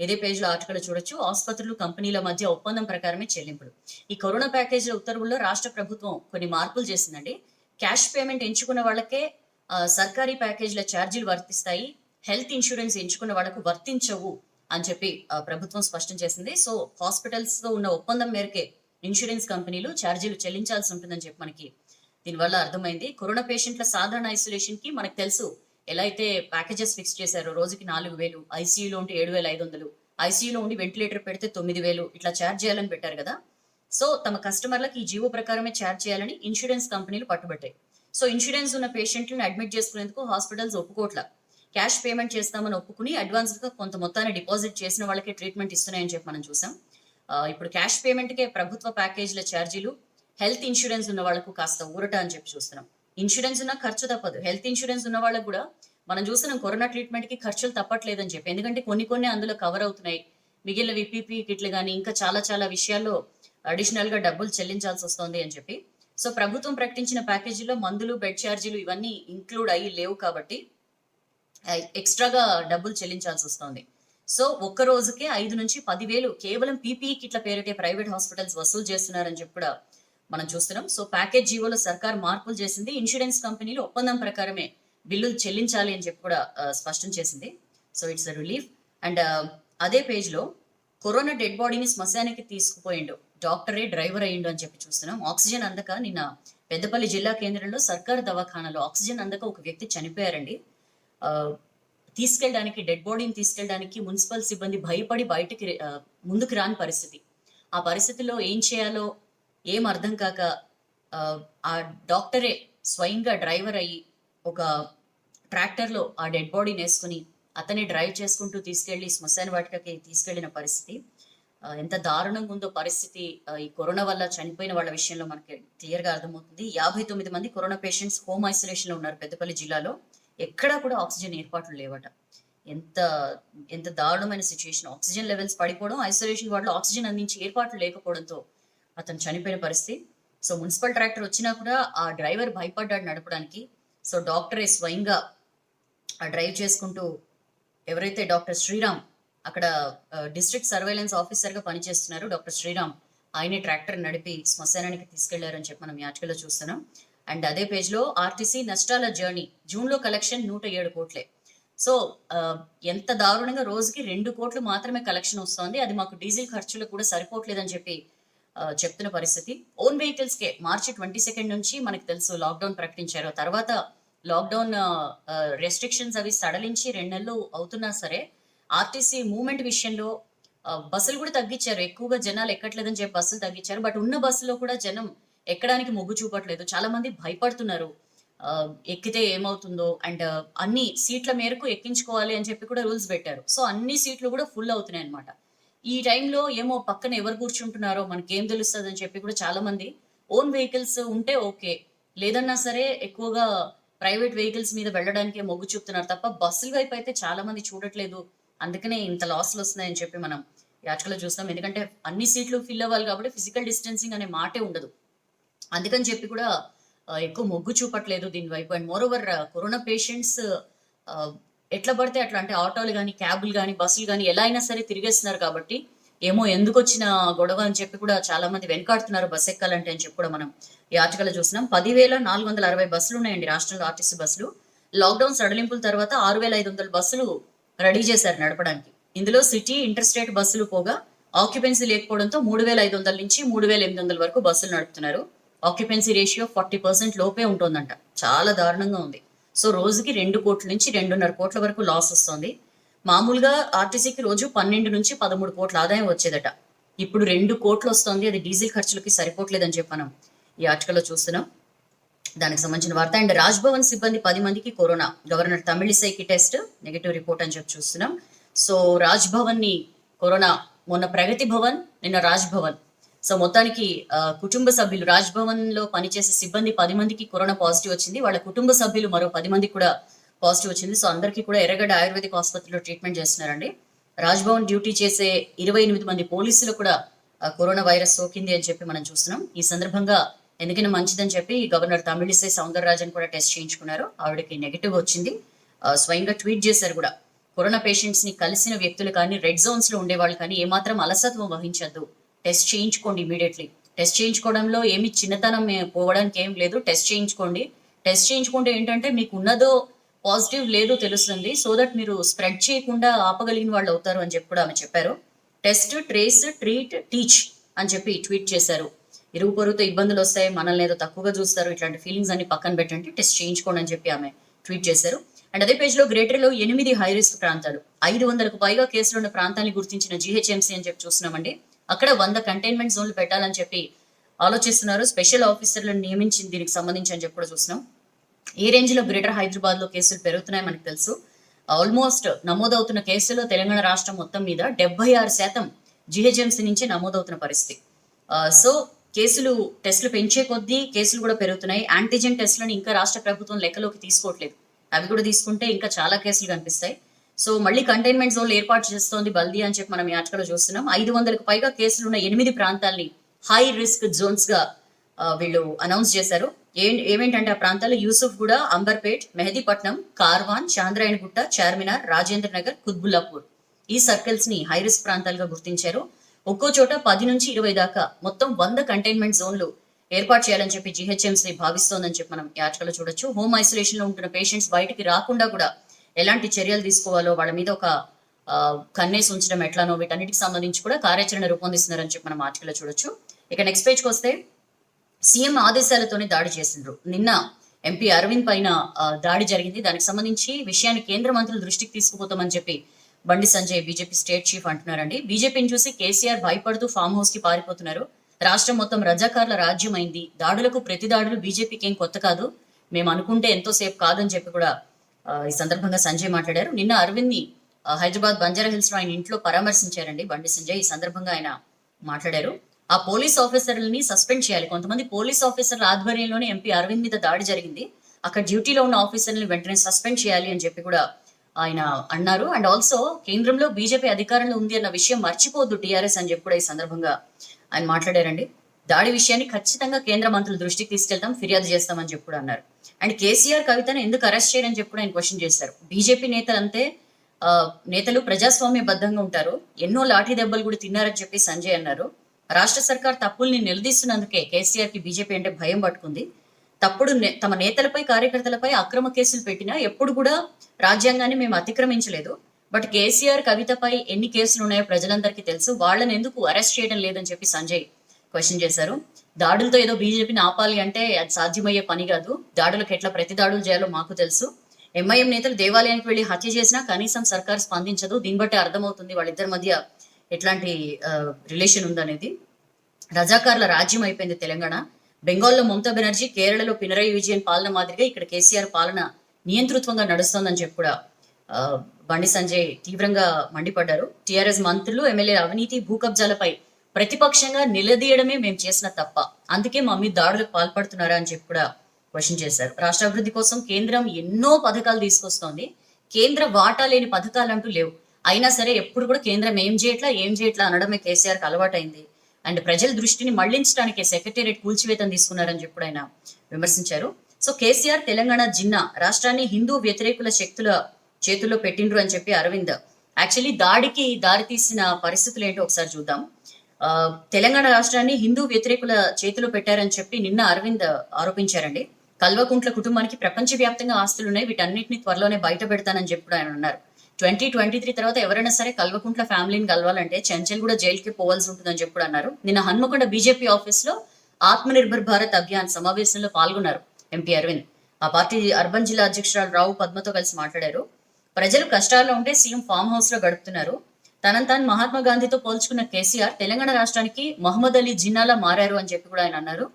ఇదే పేజ్ లో ఆర్టికల్ చూడొచ్చు. ఆసుపత్రులు, కంపెనీల మధ్య ఒప్పందం ప్రకారమే చెల్లింపులు. ఈ కరోనా ప్యాకేజీల ఉత్తర్వుల్లో రాష్ట్ర ప్రభుత్వం కొన్ని మార్పులు చేసిందండి. క్యాష్ పేమెంట్ ఎంచుకున్న వాళ్ళకే సర్కారీ ప్యాకేజీల ఛార్జీలు వర్తిస్తాయి, హెల్త్ ఇన్సూరెన్స్ ఎంచుకున్న వాళ్లకు వర్తించవు అని చెప్పి ప్రభుత్వం స్పష్టం చేసింది. సో హాస్పిటల్స్ తో ఉన్న ఒప్పందం మేరకే ఇన్సూరెన్స్ కంపెనీలు ఛార్జీలు చెల్లించాల్సి ఉంటుందని చెప్పి మనకి దీనివల్ల అర్థమైంది. కరోనా పేషెంట్ల సాధారణ ఐసోలేషన్ కి మనకు తెలుసు ఎలా అయితే ప్యాకేజెస్ ఫిక్స్ చేశారో, రోజుకి 4,000, ఐసీయూలో ఉంటే 7,500, ఐసీయూలో ఉండి వెంటిలేటర్ పెడితే 9,000 ఇట్లా ఛార్జ్ చేయాలని పెట్టారు కదా. సో తమ కస్టమర్లకు ఈ జీవో ప్రకారమే ఛార్జ్ చేయాలని ఇన్సూరెన్స్ కంపెనీలు పట్టుబట్టాయి. సో ఇన్సూరెన్స్ ఉన్న పేషెంట్లను అడ్మిట్ చేసుకునేందుకు హాస్పిటల్స్ ఒప్పుకోట్ల. క్యాష్ పేమెంట్ చేస్తామని ఒప్పుకుని అడ్వాన్స్ గా కొంత మొత్తాన్ని డిపాజిట్ చేసిన వాళ్ళకే ట్రీట్మెంట్ ఇస్తున్నాయని చెప్పి మనం చూసాం. ఇప్పుడు క్యాష్ పేమెంట్ కే ప్రభుత్వ ప్యాకేజీల ఛార్జీలు, హెల్త్ ఇన్సూరెన్స్ ఉన్న వాళ్ళకు కాస్త ఊరట అని చెప్పి చూస్తున్నాం. ఇన్సూరెన్స్ ఉన్న ఖర్చు తప్పదు. హెల్త్ ఇన్సూరెన్స్ ఉన్న వాళ్ళకు కూడా మనం చూస్తున్నాం కరోనా ట్రీట్మెంట్ కి ఖర్చులు తప్పట్లేదని చెప్పి. ఎందుకంటే కొన్ని అందులో కవర్ అవుతున్నాయి. మిగిలిన విపిపి కిట్లు కానీ ఇంకా చాలా విషయాల్లో అడిషనల్ గా డబ్బులు చెల్లించాల్సి వస్తుంది అని చెప్పి. సో ప్రభుత్వం ప్రకటించిన ప్యాకేజీలో మందులు, బెడ్ ఛార్జీలు ఇవన్నీ ఇంక్లూడ్ అయ్యి లేవు కాబట్టి ఎక్స్ట్రాగా డబ్బులు చెల్లించాల్సి వస్తుంది. సో ఒక్క రోజుకే 5 నుంచి 10,000 కేవలం పీపీఈ కిట్ల పేరిటే ప్రైవేట్ హాస్పిటల్స్ వసూలు చేస్తున్నారని చెప్పి కూడా మనం చూస్తున్నాం. సో ప్యాకేజ్ జీవోలో సర్కార్ మార్పులు చేసింది. ఇన్సూరెన్స్ కంపెనీలు ఒప్పందం ప్రకారమే బిల్లులు చెల్లించాలి అని చెప్పి కూడా స్పష్టం చేసింది. So it's a relief. And అదే పేజ్ లో కరోనా డెడ్ బాడీని శ్మశానికి తీసుకుపోయిండు, డాక్టరే డ్రైవర్ అయ్యిండు అని చెప్పి చూస్తున్నాం. ఆక్సిజన్ అందక నిన్న పెద్దపల్లి జిల్లా కేంద్రంలో సర్కారు దవాఖానాలో ఆక్సిజన్ అందక ఒక వ్యక్తి చనిపోయారండి. తీసుకెళ్ళడానికి, డెడ్ బాడీని తీసుకెళ్ళడానికి మున్సిపల్ సిబ్బంది భయపడి బయటికి ముందుకు రాని పరిస్థితి. ఆ పరిస్థితిలో ఏం చేయాలో ఏం అర్థం కాక ఆ డాక్టరే స్వయంగా డ్రైవర్ అయ్యి ఒక ట్రాక్టర్లో ఆ డెడ్ బాడీని వేసుకుని అతనే డ్రైవ్ చేసుకుంటూ తీసుకెళ్లి శ్మశాన వాటికకి తీసుకెళ్లిన పరిస్థితి. ఎంత దారుణంగా ఉందో పరిస్థితి. ఈ కరోనా వల్ల చనిపోయిన వాళ్ళ విషయంలో మనకి క్లియర్ గా అర్థమవుతుంది. 59 మంది కరోనా పేషెంట్స్ హోమ్ ఐసోలేషన్ లో ఉన్నారు పెద్దపల్లి జిల్లాలో. ఎక్కడా కూడా ఆక్సిజన్ ఏర్పాట్లు లేవట. ఎంత ఎంత దారుణమైన సిచ్యుయేషన్. ఆక్సిజన్ లెవెల్స్ పడిపోవడం, ఐసోలేషన్ వార్డులో ఆక్సిజన్ అందించి ఏర్పాట్లు లేకపోవడంతో అతను చనిపోయిన పరిస్థితి. సో మున్సిపల్ ట్రాక్టర్ వచ్చినా కూడా ఆ డ్రైవర్ భయపడ్డాడు నడపడానికి. సో డాక్టరే స్వయంగా ఆ డ్రైవ్ చేసుకుంటూ, ఎవరైతే డాక్టర్ శ్రీరామ్ అక్కడ డిస్ట్రిక్ట్ సర్వేలెన్స్ ఆఫీసర్ గా పనిచేస్తున్నారు డాక్టర్ శ్రీరామ్, ఆయనే ట్రాక్టర్ నడిపి శ్మశానానికి తీసుకెళ్లారని చెప్పి మనం ఈ ఆర్టికల్లో చూస్తున్నాం. అండ్ అదే పేజ్ లో ఆర్టీసీ నష్టాల జర్నీ, జూన్ లో కలెక్షన్ 107 కోట్లే. సో ఎంత దారుణంగా రోజుకి 2 కోట్లు మాత్రమే కలెక్షన్ వస్తుంది. అది మాకు డీజిల్ ఖర్చులు కూడా సరిపోవట్లేదని చెప్పి చెప్తున్న పరిస్థితి. ఓన్ వెహికల్స్ కే మార్చి 22 నుంచి మనకు తెలుసు లాక్డౌన్ ప్రకటించారు. తర్వాత లాక్డౌన్ రెస్ట్రిక్షన్స్ అవి సడలించి 2 నెలలు అవుతున్నా సరే ఆర్టీసీ మూవ్మెంట్ విషయంలో బస్సులు కూడా తగ్గించారు. ఎక్కువగా జనాలు ఎక్కట్లేదని చెప్పి బస్సులు తగ్గించారు. బట్ ఉన్న బస్సులో కూడా జనం ఎక్కడానికి మొగ్గు చూపట్లేదు. చాలా మంది భయపడుతున్నారు. ఎక్కితే ఏమవుతుందో అండ్ అన్ని సీట్ల మేరకు ఎక్కించుకోవాలి అని చెప్పి కూడా రూల్స్ పెట్టారు. సో అన్ని సీట్లు కూడా ఫుల్ అవుతున్నాయి అనమాట. ఈ టైంలో ఏమో పక్కన ఎవరు కూర్చుంటున్నారో మనకేం తెలుస్తుంది అని చెప్పి కూడా చాలా మంది ఓన్ వెహికల్స్ ఉంటే ఓకే, లేదన్నా సరే ఎక్కువగా ప్రైవేట్ వెహికల్స్ మీద వెళ్ళడానికే మొగ్గు చూపుతున్నారు తప్ప బస్సుల వైపు అయితే చాలా మంది చూడట్లేదు. అందుకనే ఇంత లాస్లు వస్తున్నాయని చెప్పి మనం ఈ ఆర్టికల్లో చూస్తాం. ఎందుకంటే అన్ని సీట్లు ఫిల్ అవ్వాలి కాబట్టి ఫిజికల్ డిస్టెన్సింగ్ అనే మాటే ఉండదు. అందుకని చెప్పి కూడా ఎక్కువ మొగ్గు చూపట్లేదు దీని వైపు. And more over corona patients ఎట్లా పడితే అట్లా, అంటే ఆటోలు కానీ క్యాబులు కానీ బస్సులు కానీ ఎలా అయినా సరే తిరిగేస్తున్నారు కాబట్టి ఏమో ఎందుకు వచ్చిన గొడవ అని చెప్పి కూడా చాలా మంది వెనకాడుతున్నారు బస్సు ఎక్కాలంటే అని చెప్పి కూడా మనం ఈ ఆర్టికల్లో చూస్తున్నాం. 10,460 బస్సులు ఉన్నాయండి రాష్ట్రంలో ఆర్టీసీ బస్సులు. లాక్డౌన్ సడలింపుల తర్వాత 6,500 బస్సులు రెడీ చేశారు నడపడానికి. ఇందులో సిటీ ఇంటర్స్టేట్ బస్సులు పోగా ఆక్యుపెన్సీ లేకపోవడంతో 3,500 నుంచి 3,800 వరకు బస్సులు నడుపుతున్నారు. ఆక్యుపెన్సీ రేషియో 40% లోపే ఉంటుందంట. చాలా దారుణంగా ఉంది. సో రోజుకి 2 కోట్ల నుంచి 2.5 కోట్ల వరకు లాస్ వస్తుంది. మామూలుగా ఆర్టీసీకి రోజు 12 నుంచి 13 కోట్ల ఆదాయం వచ్చేదట. ఇప్పుడు 2 కోట్లు వస్తుంది. అది డీజిల్ ఖర్చులకి సరిపోవట్లేదని చెప్పి మనం ఈ ఆర్టికల్లో చూస్తున్నాం. దానికి సంబంధించిన వార్త. అండ్ రాజ్భవన్ సిబ్బంది 10 మందికి కరోనా, గవర్నర్ తమిళిసైకి టెస్ట్ నెగిటివ్ రిపోర్ట్ అని చెప్పి చూస్తున్నాం. సో రాజ్భవన్ ని కరోనా, మొన్న ప్రగతి భవన్, నిన్న రాజ్భవన్. సో మొత్తానికి కుటుంబ సభ్యులు, రాజ్భవన్ లో పనిచేసే సిబ్బంది 10 మందికి కరోనా పాజిటివ్ వచ్చింది. వాళ్ళ కుటుంబ సభ్యులు మరో 10 మందికి కూడా పాజిటివ్ వచ్చింది. సో అందరికీ కూడా ఎర్రగడ్డ ఆయుర్వేదిక్ ఆసుపత్రిలో ట్రీట్మెంట్ చేస్తున్నారండి. రాజ్భవన్ డ్యూటీ చేసే 28 మంది పోలీసులు కూడా కరోనా వైరస్ సోకింది అని చెప్పి మనం చూస్తున్నాం. ఈ సందర్భంగా ఎందుకైనా మంచిదని చెప్పి గవర్నర్ తమిళిసై సౌందరరాజన్ కూడా టెస్ట్ చేయించుకున్నారు. ఆవిడకి నెగిటివ్ వచ్చింది. స్వయంగా ట్వీట్ చేశారు కూడా, కరోనా పేషెంట్స్ ని కలిసిన వ్యక్తులు కానీ రెడ్ జోన్స్ లో ఉండేవాళ్ళు కానీ ఏమాత్రం అలసత్వం వహించద్దు, టెస్ట్ చేయించుకోండి ఇమీడియట్లీ. టెస్ట్ చేయించుకోవడంలో ఏమి చిన్నతనం పోవడానికి ఏం లేదు. టెస్ట్ చేయించుకోండి. టెస్ట్ చేయించుకుంటే ఏంటంటే మీకు ఉన్నదో పాజిటివ్ లేదో తెలుస్తుంది. సో దట్ మీరు స్ప్రెడ్ చేయకుండా ఆపగలిగిన వాళ్ళు అవుతారు అని చెప్పి కూడా ఆమె చెప్పారు. టెస్ట్, ట్రేస్, ట్రీట్, టీచ్ అని చెప్పి ట్వీట్ చేశారు. ఇరుగు పొరుగుతో ఇబ్బందులు వస్తాయి, మనల్ని ఏదో తక్కువగా చూస్తారు, ఇట్లాంటి ఫీలింగ్స్ అన్ని పక్కన పెట్టండి, టెస్ట్ చేయించుకోండి అని చెప్పి ఆమె ట్వీట్ చేశారు. అండ్ అదే పేజ్ లో గ్రేటర్లో 8 హై రిస్క్ ప్రాంతాలు, 500కు పైగా కేసులు ఉన్న ప్రాంతాన్ని గుర్తించిన జీహెచ్ఎంసీ అని చెప్పి చూస్తున్నామండి. అక్కడ 100 కంటైన్మెంట్ జోన్లు పెట్టాలని చెప్పి ఆలోచిస్తున్నారు. స్పెషల్ ఆఫీసర్లను నియమించింది దీనికి సంబంధించి అని చెప్పి కూడా చూస్తున్నాం. ఏ రేంజ్ లో గ్రేటర్ హైదరాబాద్ లో కేసులు పెరుగుతున్నాయి మనకు తెలుసు. ఆల్మోస్ట్ నమోదవుతున్న కేసుల్లో తెలంగాణ రాష్ట్రం మొత్తం మీద 76% జీహెచ్ఎంసీ నుంచి నమోదవుతున్న పరిస్థితి. సో కేసులు, టెస్టులు పెంచే కొద్దీ కేసులు కూడా పెరుగుతున్నాయి. యాంటీజెన్ టెస్టులను ఇంకా రాష్ట్ర ప్రభుత్వం లెక్కలోకి తీసుకోవట్లేదు. అవి కూడా తీసుకుంటే ఇంకా చాలా కేసులు కనిపిస్తాయి. సో మళ్ళీ కంటైన్మెంట్ జోన్లు ఏర్పాటు చేస్తోంది బల్దీ అని చెప్పి మనం ఈ ఆర్టికల్లో చూస్తున్నాం. 500కు పైగా కేసులు ఉన్న 8 ప్రాంతాల్ని హై రిస్క్ జోన్స్ గా వీళ్ళు అనౌన్స్ చేశారు. ఏమేంటంటే ఆ ప్రాంతాల్లో యూసుఫ్గూడ, అంబర్పేట్, మెహదీపట్నం, కార్వాన్, చాంద్రాయణగుట్ట, చార్మినార్, రాజేంద్ర నగర్, కుత్బుల్లాపూర్, ఈ సర్కిల్స్ ని హై రిస్క్ ప్రాంతాలుగా గుర్తించారు. ఒక్కో చోట 10 నుంచి 20 దాకా మొత్తం 100 కంటైన్మెంట్ జోన్లు ఏర్పాటు చేయాలని చెప్పి జీహెచ్ఎంసీ భావిస్తోందని చెప్పి మనం ఈ ఆర్టికల్లో చూడొచ్చు. హోమ్ ఐసోలేషన్ లో ఉంటున్న పేషెంట్స్ బయటికి రాకుండా కూడా ఎలాంటి చర్యలు తీసుకోవాలో, వాళ్ళ మీద ఒక కన్నేసి ఉంచడం ఎట్లానో, వీటన్నిటికి సంబంధించి కూడా కార్యాచరణ రూపొందిస్తున్నారని చెప్పి మనం ఆర్టికల్లో చూడొచ్చు. ఇక నెక్స్ట్ పేజ్కి వస్తే, సీఎం ఆదేశాలతోనే దాడి చేసిండ్రు. నిన్న ఎంపీ అరవింద్ పైన దాడి జరిగింది. దానికి సంబంధించి విషయాన్ని కేంద్ర మంత్రుల దృష్టికి తీసుకుపోతామని చెప్పి Bandi Sanjay BJP state chief అంటున్నారండి. బీజేపీని చూసి కేసీఆర్ భయపడుతూ ఫామ్ హౌస్ కి పారిపోతున్నారు. రాష్ట్రం మొత్తం రజాకార్ల రాజ్యం అయింది. దాడులకు ప్రతి దాడులు బీజేపీకి ఏం కొత్త కాదు, మేము అనుకుంటే ఎంతో సేపు కాదని చెప్పి కూడా ఈ సందర్భంగా సంజయ్ మాట్లాడారు. నిన్న అరవింద్ ని హైదరాబాద్ బంజారా హిల్స్ లో ఆయన ఇంట్లో పరామర్శించారండి బండి సంజయ్. ఈ సందర్భంగా ఆయన మాట్లాడారు, ఆ పోలీస్ ఆఫీసర్లని సస్పెండ్ చేయాలి. కొంతమంది పోలీస్ ఆఫీసర్ల ఆధ్వర్యంలోనే ఎంపీ అరవింద్ మీద దాడి జరిగింది. అక్కడ డ్యూటీలో ఉన్న ఆఫీసర్లను వెంటనే సస్పెండ్ చేయాలి అని చెప్పి కూడా ఆయన అన్నారు. అండ్ ఆల్సో కేంద్రంలో బీజేపీ అధికారంలో ఉంది అన్న విషయం మర్చిపోద్దు టీఆర్ఎస్ అని చెప్పి కూడా ఈ సందర్భంగా ఆయన మాట్లాడారండి. దాడి విషయాన్ని ఖచ్చితంగా కేంద్ర మంత్రుల దృష్టికి తీసుకెళ్తాం, ఫిర్యాదు చేస్తామని చెప్పి కూడా అన్నారు. అండ్ కేసీఆర్ కవితను ఎందుకు అరెస్ట్ చేయరని చెప్పి కూడా ఆయన క్వశ్చన్ చేశారు. బీజేపీ నేతలంతే నేతలు ప్రజాస్వామ్యబద్ధంగా ఉంటారు, ఎన్నో లాఠీ దెబ్బలు కూడా తిన్నారని చెప్పి సంజయ్ అన్నారు. రాష్ట్ర సర్కార్ తప్పుల్ని నిలదీస్తున్నందుకే కేసీఆర్ కి బీజేపీ అంటే భయం పట్టుకుంది. తప్పుడు తమ నేతలపై, కార్యకర్తలపై అక్రమ కేసులు పెట్టినా ఎప్పుడు కూడా రాజ్యాంగాన్ని మేము అతిక్రమించలేదు. బట్ కేసీఆర్ కవితపై ఎన్ని కేసులు ఉన్నాయో ప్రజలందరికీ తెలుసు, వాళ్ళని ఎందుకు అరెస్ట్ చేయడం లేదని చెప్పి సంజయ్ క్వశ్చన్ చేశారు. దాడులతో ఏదో బీజేపీని ఆపాలి అంటే అది సాధ్యమయ్యే పని కాదు. దాడులకు ఎట్లా ప్రతి దాడులు చేయాలో మాకు తెలుసు. ఎంఐఎం నేతలు దేవాలయానికి వెళ్లి హత్య చేసినా కనీసం సర్కార్ స్పందించదు. దీన్ని బట్టి అర్థమవుతుంది వాళ్ళిద్దరి మధ్య ఎట్లాంటి రిలేషన్ ఉందనేది. రజాకార్ల రాజ్యం అయిపోయింది తెలంగాణ. బెంగాల్లో మమతా బెనర్జీ, కేరళలో పినరయి విజయన్ పాలన మాదిరిగా ఇక్కడ కేసీఆర్ పాలన నియంతృత్వంగా నడుస్తోందని చెప్పి కూడా ఆ, బండి సంజయ్ తీవ్రంగా మండిపడ్డారు. టీఆర్ఎస్ మంత్రులు, ఎమ్మెల్యేల అవినీతి, భూ కబ్జాలపై ప్రతిపక్షంగా నిలదీయడమే మేము చేసిన తప్ప, అందుకే మా మీద దాడులకు పాల్పడుతున్నారా అని చెప్పి కూడా క్వశ్చన్ చేశారు. రాష్ట్ర అభివృద్ధి కోసం కేంద్రం ఎన్నో పథకాలు తీసుకొస్తోంది, కేంద్ర వాటా లేని పథకాలు అంటూ లేవు. అయినా సరే ఎప్పుడు కూడా కేంద్రం ఏం చేయట్లా అనడమే కేసీఆర్కి అలవాటైంది. అండ్ ప్రజల దృష్టిని మళ్లించడానికి సెక్రటేరియట్ కూల్చివేతను తీసుకున్నారని చెప్పి ఆయన విమర్శించారు. సో కేసీఆర్ తెలంగాణ జిన్నా రాష్ట్రాన్ని హిందూ వ్యతిరేకుల శక్తుల చేతుల్లో పెట్టిండ్రు అని చెప్పి అరవింద్ యాక్చువల్లీ దాడికి దారితీసిన పరిస్థితులు ఏంటో ఒకసారి చూద్దాం. ఆ, తెలంగాణ రాష్ట్రాన్ని హిందూ వ్యతిరేకుల చేతిలో పెట్టారని చెప్పి నిన్న అరవింద్ ఆరోపించారండి. కల్వకుంట్ల కుటుంబానికి ప్రపంచవ్యాప్తంగా ఆస్తులు ఉన్నాయి, వీటన్నిటిని త్వరలోనే బయట పెడతానని చెప్పి ఆయన అన్నారు. 2023 తర్వాత ఎవరైనా సరే కల్వకుంట్ల ఫ్యామిలీని కలవాలంటే చెంచల్ కూడా జైలుకి పోవాల్సి ఉంటుందని చెప్పి అన్నారు. నిన్న హన్మకొండ బీజేపీ ఆఫీస్ లో ఆత్మనిర్భర్ భారత్ అభియాన్ సమావేశంలో పాల్గొన్నారు ఎంపీ అరవింద్. ఆ పార్టీ అర్బన్ జిల్లా అధ్యక్షురాలు రావు పద్మతో కలిసి మాట్లాడారు. ప్రజలు కష్టాల్లో ఉంటే సీఎం ఫామ్ హౌస్ లో గడుపుతున్నారు. తాను మహాత్మా గాంధీతో పోల్చుకున్న కేసీఆర్ తెలంగాణ రాష్ట్రానికి మహమ్మద్ అలీ జిన్నాలా మారారు అని చెప్పి కూడా ఆయన అన్నారు.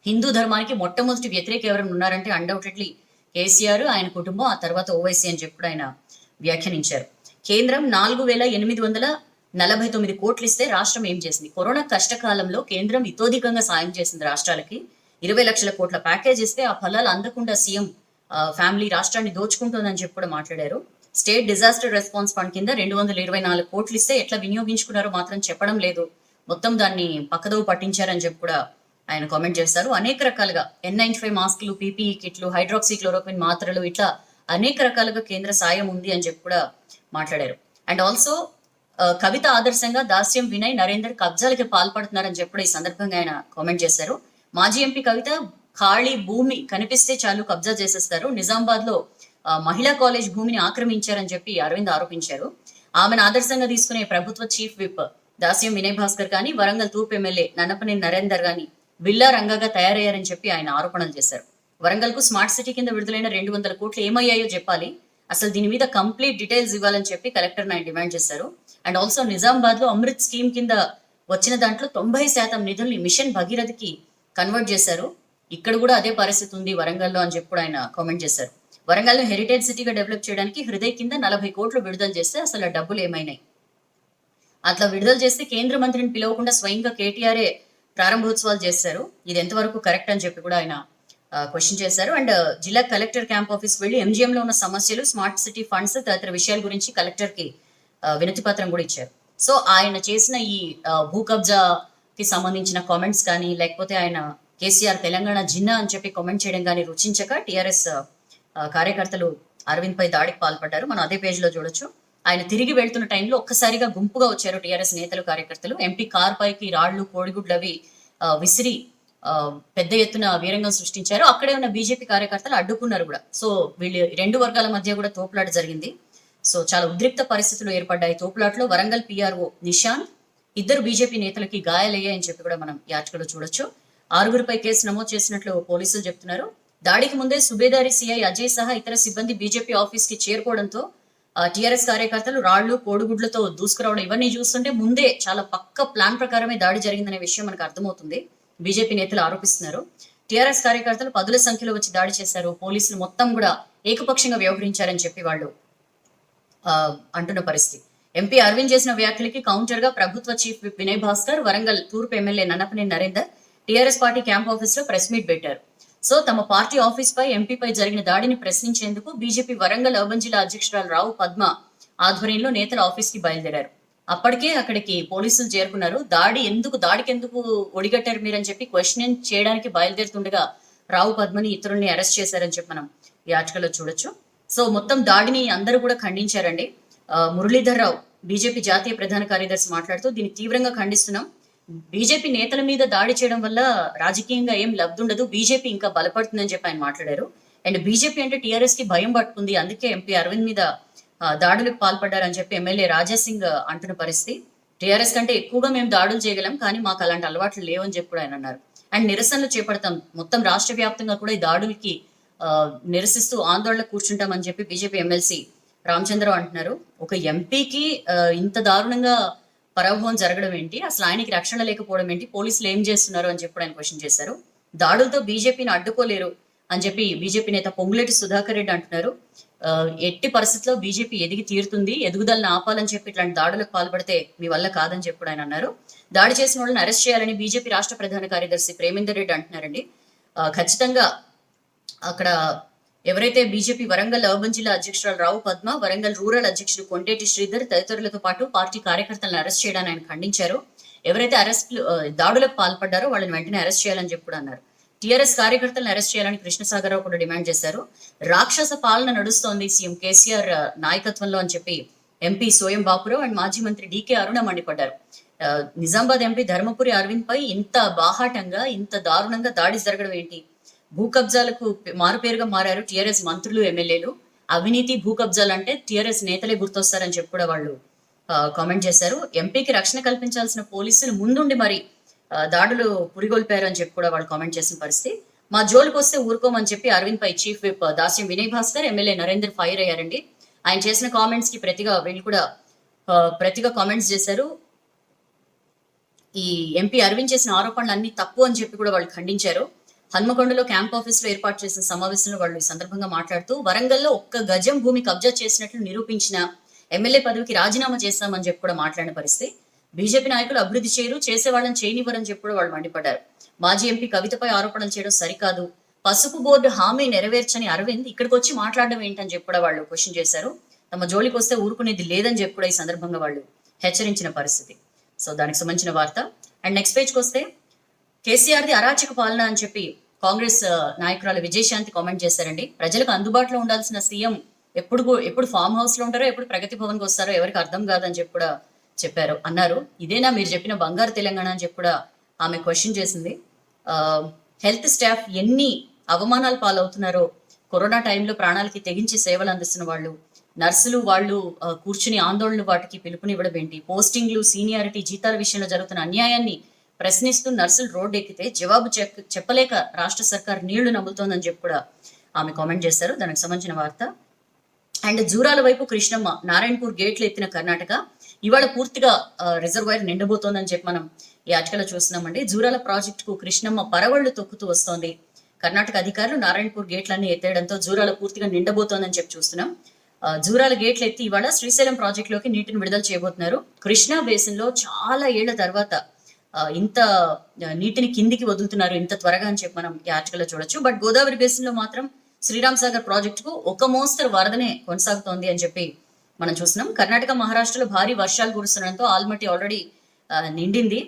హిందూ ధర్మానికి మొట్టమొదటి వ్యతిరేక ఎవరైనా ఉన్నారంటే అన్డౌటెడ్లీ కేసీఆర్, ఆయన కుటుంబం, ఆ తర్వాత ఓవైసీ అని చెప్పి ఆయన వ్యాఖ్యానించారు. కేంద్రం 4,849 కోట్లు ఇస్తే రాష్ట్రం ఏం చేసింది? కరోనా కష్టకాలంలో కేంద్రం ఇతోధికంగా సాయం చేసింది రాష్ట్రాలకి. 20 లక్షల కోట్ల ప్యాకేజ్ ఇస్తే ఆ ఫలాలు అందకుండా సీఎం ఫ్యామిలీ రాష్ట్రాన్ని దోచుకుంటుందని చెప్పి కూడా మాట్లాడారు. స్టేట్ డిజాస్టర్ రెస్పాన్స్ ఫండ్ కింద 224 కోట్లు ఇస్తే ఎట్లా వినియోగించుకున్నారో మాత్రం చెప్పడం లేదు, మొత్తం దాన్ని పక్కదోవ పట్టించారని చెప్పి కూడా ఆయన కామెంట్ చేశారు. అనేక రకాలుగా N95 మాస్కులు, పీపీఈ కిట్లు, హైడ్రాక్సీ క్లోరోక్విన్ మాత్రలు, ఇట్లా అనేక రకాలుగా కేంద్ర సాయం ఉంది అని చెప్పి కూడా మాట్లాడారు. అండ్ ఆల్సో కవిత ఆదర్శంగా దాస్యం వినయ్, నరేందర్ కబ్జాలకి పాల్పడుతున్నారని చెప్పి ఈ సందర్భంగా ఆయన కామెంట్ చేశారు. మాజీ ఎంపీ కవిత ఖాళీ భూమి కనిపిస్తే చాలు కబ్జా చేసేస్తారు, నిజామాబాద్ లో మహిళా కాలేజ్ భూమిని ఆక్రమించారని చెప్పి అరవింద్ ఆరోపించారు. ఆమెను ఆదర్శంగా తీసుకునే ప్రభుత్వ చీఫ్ విప్ దాస్యం వినయ్ భాస్కర్ కానీ, వరంగల్ తూర్పు ఎమ్మెల్యే నన్నపనేని నరేందర్ గాని బిల్లా రంగగా తయారయ్యారని చెప్పి ఆయన ఆరోపణలు చేశారు. వరంగల్ కు స్మార్ట్ సిటీ కింద విడుదలైన 200 కోట్లు ఏమయ్యాయో చెప్పాలి, అసలు దీని మీద కంప్లీట్ డీటెయిల్స్ ఇవ్వాలని చెప్పి కలెక్టర్ ఆయన డిమాండ్ చేశారు. అండ్ ఆల్సో నిజామాబాద్ లో అమృత్ స్కీమ్ కింద వచ్చిన దాంట్లో 90% నిధుల్ని మిషన్ భగీరథకి కన్వర్ట్ చేశారు. ఇక్కడ కూడా అదే పరిస్థితి ఉంది వరంగల్లో అని చెప్పి ఆయన కామెంట్ చేశారు. వరంగల్ హెరిటేజ్ సిటీగా డెవలప్ చేయడానికి హృదయ్ కింద 40 కోట్లు విడుదల చేస్తే అసలు ఆ డబ్బులు ఏమైనాయి? అట్లా విడుదల చేస్తే కేంద్ర మంత్రిని పిలవకుండా స్వయంగా కేటీఆర్ఏ ప్రారంభోత్సవాలు చేశారు. ఇది ఎంతవరకు కరెక్ట్ అని చెప్పి కూడా ఆయన క్వశ్చన్ చేశారు. అండ్ జిల్లా కలెక్టర్ క్యాంప్ ఆఫీస్ వెళ్లి MGM లో ఉన్న సమస్యలు, స్మార్ట్ సిటీ ఫండ్స్ తదితర విషయాల గురించి కలెక్టర్ కి వినతి పత్రం కూడా ఇచ్చారు. సో ఆయన చేసిన ఈ భూ కబ్జాకి సంబంధించిన కామెంట్స్ కానీ, లేకపోతే ఆయన కేసీఆర్ తెలంగాణ జిన్నా అని చెప్పి కామెంట్ చేయడం కానీ రుచించక టీఆర్ఎస్ కార్యకర్తలు అరవింద్ పై దాడికి పాల్పడ్డారు. మనం అదే పేజ్ లో చూడొచ్చు. ఆయన తిరిగి వెళ్తున్న టైంలో ఒక్కసారిగా గుంపుగా వచ్చారు టీఆర్ఎస్ నేతలు, కార్యకర్తలు. ఎంపీ కార్ పైకి రాళ్లు, కోడిగుడ్లు అవి విసిరి పెద్ద ఎత్తున వీరంగం సృష్టించారు. అక్కడే ఉన్న బీజేపీ కార్యకర్తలు అడ్డుకున్నారు కూడా. సో వీళ్ళు రెండు వర్గాల మధ్య కూడా తోపులాట జరిగింది. సో చాలా ఉద్రిక్త పరిస్థితులు ఏర్పడ్డాయి. తోపులాటలో వరంగల్ PRO నిశాంత్, 2 బీజేపీ నేతలకి గాయాలయ్యాయని చెప్పి కూడా మనం ఈ ఆర్టికల్లో చూడొచ్చు. 6గురిపై కేసు నమోదు చేసినట్లు పోలీసులు చెప్తున్నారు. దాడికి ముందే సుబేదారి సిఐ అజయ్ సహా ఇతర సిబ్బంది బీజేపీ ఆఫీస్ కి చేరుకోవడంతో టీఆర్ఎస్ కార్యకర్తలు రాళ్లు, కోడిగుడ్లతో దూసుకురావడం ఇవన్నీ చూస్తుంటే ముందే చాలా పక్క ప్లాన్ ప్రకారమే దాడి జరిగిందనే విషయం మనకు అర్థమవుతుంది. బీజేపీ నేతలు ఆరోపిస్తున్నారు. టీఆర్ఎస్ కార్యకర్తలు పదుల సంఖ్యలో వచ్చి దాడి చేశారు, పోలీసులు మొత్తం కూడా ఏకపక్షంగా వ్యవహరించారని చెప్పి వాళ్ళు అంటున్న పరిస్థితి. ఎంపీ అరవింద్ చేసిన వ్యాఖ్యలకి కౌంటర్ గా ప్రభుత్వ చీఫ్ విప్ వినయ్ భాస్కర్, వరంగల్ తూర్పు MLA Nannapaneni Narender TRS party camp office లో ప్రెస్ మీట్ పెట్టారు. సో తమ పార్టీ ఆఫీస్ పై, ఎంపీపై జరిగిన దాడిని ప్రశ్నించేందుకు బీజేపీ వరంగల్ అర్బన్ జిల్లా అధ్యక్షురాలు రావు పద్మ ఆధ్వర్యంలో నేతల ఆఫీస్ కి బయలుదేరారు. అప్పటికే అక్కడికి పోలీసులు చేరుకున్నారు. దాడికి ఎందుకు ఒడిగట్టారు మీరని చెప్పి క్వశ్చన్ చేయడానికి బయలుదేరుతుండగా రావు పద్మని ఇతరుల్ని అరెస్ట్ చేశారని చెప్పి మనం ఈ ఆర్టికల్లో చూడొచ్చు. సో మొత్తం దాడిని అందరూ కూడా ఖండించారండి. మురళీధర్ రావు బీజేపీ జాతీయ ప్రధాన కార్యదర్శి మాట్లాడుతూ దీన్ని తీవ్రంగా ఖండిస్తున్నాం. బీజేపీ నేతల మీద దాడి చేయడం వల్ల రాజకీయంగా ఏం లబ్ధి ఉండదు, బీజేపీ ఇంకా బలపడుతుందని చెప్పి ఆయన మాట్లాడారు. అండ్ బీజేపీ అంటే టీఆర్ఎస్ కి భయం పట్టుకుంది, అందుకే ఎంపీ అరవింద్ మీద దాడులకు పాల్పడ్డారని చెప్పి ఎమ్మెల్యే రాజాసింగ్ అంటున్న పరిస్థితి. టీఆర్ఎస్ కంటే ఎక్కువగా మేము దాడులు చేయగలం, కానీ మాకు అలాంటి అలవాట్లు లేవని చెప్పి కూడా ఆయన అన్నారు. అండ్ నిరసనలు చేపడతాం, మొత్తం రాష్ట్ర వ్యాప్తంగా కూడా ఈ దాడులకి నిరసిస్తూ ఆందోళన కూర్చుంటామని చెప్పి బీజేపీ ఎమ్మెల్సీ రామచంద్రరావు అంటున్నారు. ఒక ఎంపీకి ఇంత దారుణంగా పరాభవం జరగడం ఏంటి, అసలు ఆయనకి రక్షణ లేకపోవడం ఏంటి, పోలీసులు ఏం చేస్తున్నారు అని చెప్పి ఆయన క్వశ్చన్ చేశారు. దాడులతో బీజేపీని అడ్డుకోలేరు అని చెప్పి బీజేపీ నేత పొంగులేటి సుధాకర్ రెడ్డి అంటున్నారు. ఎట్టి పరిస్థితుల్లో బీజేపీ ఎదిగి తీరుతుంది, ఎదుగుదలను ఆపాలని చెప్పి ఇట్లాంటి దాడులకు పాల్పడితే మీ వల్ల కాదని చెప్పి ఆయన అన్నారు. దాడి చేసిన వాళ్ళని అరెస్ట్ చేయాలని బీజేపీ రాష్ట్ర ప్రధాన కార్యదర్శి ప్రేమేందర్ రెడ్డి అంటున్నారండి. ఖచ్చితంగా అక్కడ ఎవరైతే బీజేపీ వరంగల్ అర్బన్ జిల్లా అధ్యక్షురాలు రావు పద్మ, వరంగల్ రూరల్ అధ్యక్షుడు కొండేటి శ్రీధర్ తదితరులతో పాటు పార్టీ కార్యకర్తలను అరెస్ట్ చేయడాన్ని ఆయన ఖండించారు. ఎవరైతే దాడులకు పాల్పడ్డారో వాళ్ళని వెంటనే అరెస్ట్ చేయాలని చెప్పి కూడా అన్నారు. టీఆర్ఎస్ కార్యకర్తలను అరెస్ట్ చేయాలని కృష్ణసాగరరావు కూడా డిమాండ్ చేశారు. రాక్షస పాలన నడుస్తోంది సీఎం కేసీఆర్ నాయకత్వంలో అని చెప్పి ఎంపీ సోయం బాపురావు అండ్ మాజీ మంత్రి డీకే అరుణ మండిపడ్డారు. నిజామాబాద్ ఎంపీ ధర్మపురి అరవింద్ పై ఇంత బాహాటంగా ఇంత దారుణంగా దాడి జరగడం ఏంటి? భూ కబ్జాలకు మారుపేరుగా మారారు టీఆర్ఎస్ మంత్రులు, ఎమ్మెల్యేలు. అవినీతి, భూ కబ్జాలు అంటే టీఆర్ఎస్ నేతలే గుర్తొస్తారని చెప్పి కూడా వాళ్ళు కామెంట్ చేశారు. ఎంపీకి రక్షణ కల్పించాల్సిన పోలీసులు ముందుండి మరి దాడులు పురిగొల్పారు అని చెప్పి కూడా వాళ్ళు కామెంట్ చేసిన పరిస్థితి. మా జోలికి వస్తే ఊరుకోమని చెప్పి అరవింద్ పై చీఫ్ విప్ దాస్యం వినయ్ భాస్కర్, ఎమ్మెల్యే నరేందర్ ఫైర్ అయ్యారండి. ఆయన చేసిన కామెంట్స్ కి వీళ్ళు కూడా ప్రతిగా కామెంట్స్ చేశారు. ఈ ఎంపీ అరవింద్ చేసిన ఆరోపణలు అన్ని తప్పు అని చెప్పి కూడా వాళ్ళు ఖండించారు. హన్మకొండలో క్యాంప్ ఆఫీస్ లో ఏర్పాటు చేసిన సమావేశంలో వాళ్ళు ఈ సందర్భంగా మాట్లాడుతూ వరంగల్లో ఒక్క గజం భూమి కబ్జా చేసినట్లు నిరూపించిన ఎమ్మెల్యే పదవికి రాజీనామా చేస్తామని చెప్పి కూడా మాట్లాడిన పరిస్థితి. బీజేపీ నాయకులు అభివృద్ధి చేయరు, చేసే వాళ్ళని చేయనివ్వరని చెప్పి కూడా వాళ్ళు మండిపడ్డారు. మాజీ ఎంపీ కవితపై ఆరోపణలు చేయడం సరికాదు, పసుపు బోర్డు హామీ నెరవేర్చని అరవింద్ ఇక్కడికి వచ్చి మాట్లాడడం ఏంటని చెప్పి కూడా వాళ్ళు క్వశ్చన్ చేశారు. తమ జోలికి వస్తే ఊరుకునేది లేదని చెప్పి కూడా ఈ సందర్భంగా వాళ్ళు హెచ్చరించిన పరిస్థితి. సో దానికి సంబంధించిన వార్త. అండ్ నెక్స్ట్ పేజ్కి వస్తే కేసీఆర్ది అరాచక పాలన అని చెప్పి కాంగ్రెస్ నాయకురాలు విజయశాంతి కామెంట్ చేశారండి. ప్రజలకు అందుబాటులో ఉండాల్సిన సీఎం ఎప్పుడు ఫామ్ హౌస్ లో ఉంటారో, ఎప్పుడు ప్రగతి భవన్కి వస్తారో ఎవరికి అర్థం కాదని చెప్పి కూడా అన్నారు. ఇదేనా మీరు చెప్పిన బంగారు తెలంగాణ అని చెప్పి కూడా ఆమె క్వశ్చన్ చేసింది. హెల్త్ స్టాఫ్ ఎన్ని అవమానాలు పాలవుతున్నారో, కరోనా టైంలో ప్రాణాలకి తెగించి సేవలు అందిస్తున్న వాళ్ళు, నర్సులు వాళ్ళు కూర్చుని ఆందోళనలు వాటికి పిలుపునివ్వడం ఏంటి? పోస్టింగ్లు, సీనియారిటీ, జీతాల విషయంలో జరుగుతున్న అన్యాయాన్ని ప్రశ్నిస్తూ నర్సులు రోడ్డు ఎక్కితే జవాబు చెప్పలేక రాష్ట్ర సర్కార్ నీళ్లు నమ్ముతోందని చెప్పి కూడా ఆమె కామెంట్ చేశారు. దానికి సంబంధించిన వార్త. అండ్ జూరాల వైపు కృష్ణమ్మ, నారాయణపూర్ గేట్లు ఎత్తిన కర్ణాటక ఇవాళ పూర్తిగా రిజర్వాయర్ నిండబోతోందని చెప్పి మనం ఈ ఆర్టికల్ చూస్తున్నామండి. జూరాల ప్రాజెక్టుకు కృష్ణమ్మ పరవళ్లు తొక్కుతూ వస్తోంది. కర్ణాటక అధికారులు నారాయణపూర్ గేట్లన్నీ ఎత్తేయడంతో జూరాల పూర్తిగా నిండబోతోందని చెప్పి చూస్తున్నాం. జూరాల గేట్లు ఎత్తి ఇవాళ శ్రీశైలం ప్రాజెక్టులోకి నీటిని విడుదల చేయబోతున్నారు. కృష్ణా బేసిన్ లో చాలా ఏళ్ల తర్వాత ఇంత నీటిని కిందికి వదులుతున్నారు ఇంత త్వరగా అని చెప్పి మనం ఈ ఆర్టికల్ లో చూడొచ్చు. బట్ గోదావరి బేసిన్ లో మాత్రం శ్రీరామ్ సాగర్ ప్రాజెక్టుకు ఒక మోస్తరు వరదనే కొనసాగుతోంది అని చెప్పి మనం చూస్తున్నాం. కర్ణాటక, మహారాష్ట్రలో భారీ వర్షాలు కురుస్తుండడంతో ఆల్మట్టి ఆల్రెడీ నిండింది.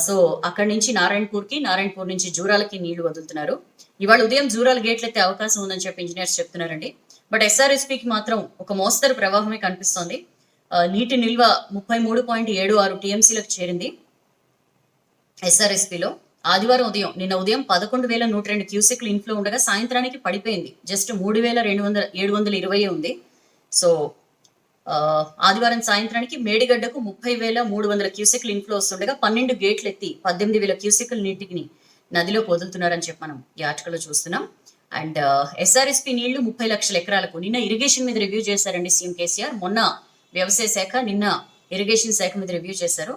సో అక్కడి నుంచి నారాయణపూర్ నుంచి జూరాలకి నీళ్లు వదులుతున్నారు. ఇవాళ ఉదయం జూరాల గేట్లు ఎత్తే అవకాశం ఉందని చెప్పి ఇంజనీర్స్ చెప్తున్నారండి. బట్ ఎస్ఆర్ఎస్పీకి మాత్రం ఒక మోస్తరు ప్రవాహమే కనిపిస్తోంది. నీటి నిల్వ 33.76 టీఎంసీలకు చేరింది. ఎస్ఆర్ఎస్పీలో ఆదివారం నిన్న ఉదయం 11,102 క్యూసెక్లు ఇన్ఫ్లో ఉండగా సాయంత్రానికి పడిపోయింది. జస్ట్ 3,720 ఉంది. సో ఆదివారం సాయంత్రానికి మేడిగడ్డకు 30,300 క్యూసెక్లు ఇన్ఫ్లో వస్తుండగా 12 గేట్లు ఎత్తి 18,000 క్యూసెక్ల నీటిని నదిలోకి వదులుతున్నారని చెప్పి మనం ఈ ఆర్టికల్లో చూస్తున్నాం. అండ్ ఎస్ఆర్ఎస్పీ నీళ్లు 30 లక్షల ఎకరాలకు నిన్న ఇరిగేషన్ మీద రివ్యూ చేశారండి సీఎం కేసీఆర్. మొన్న వ్యవసాయ శాఖ, నిన్న ఇరిగేషన్ శాఖ మీద రివ్యూ చేశారు.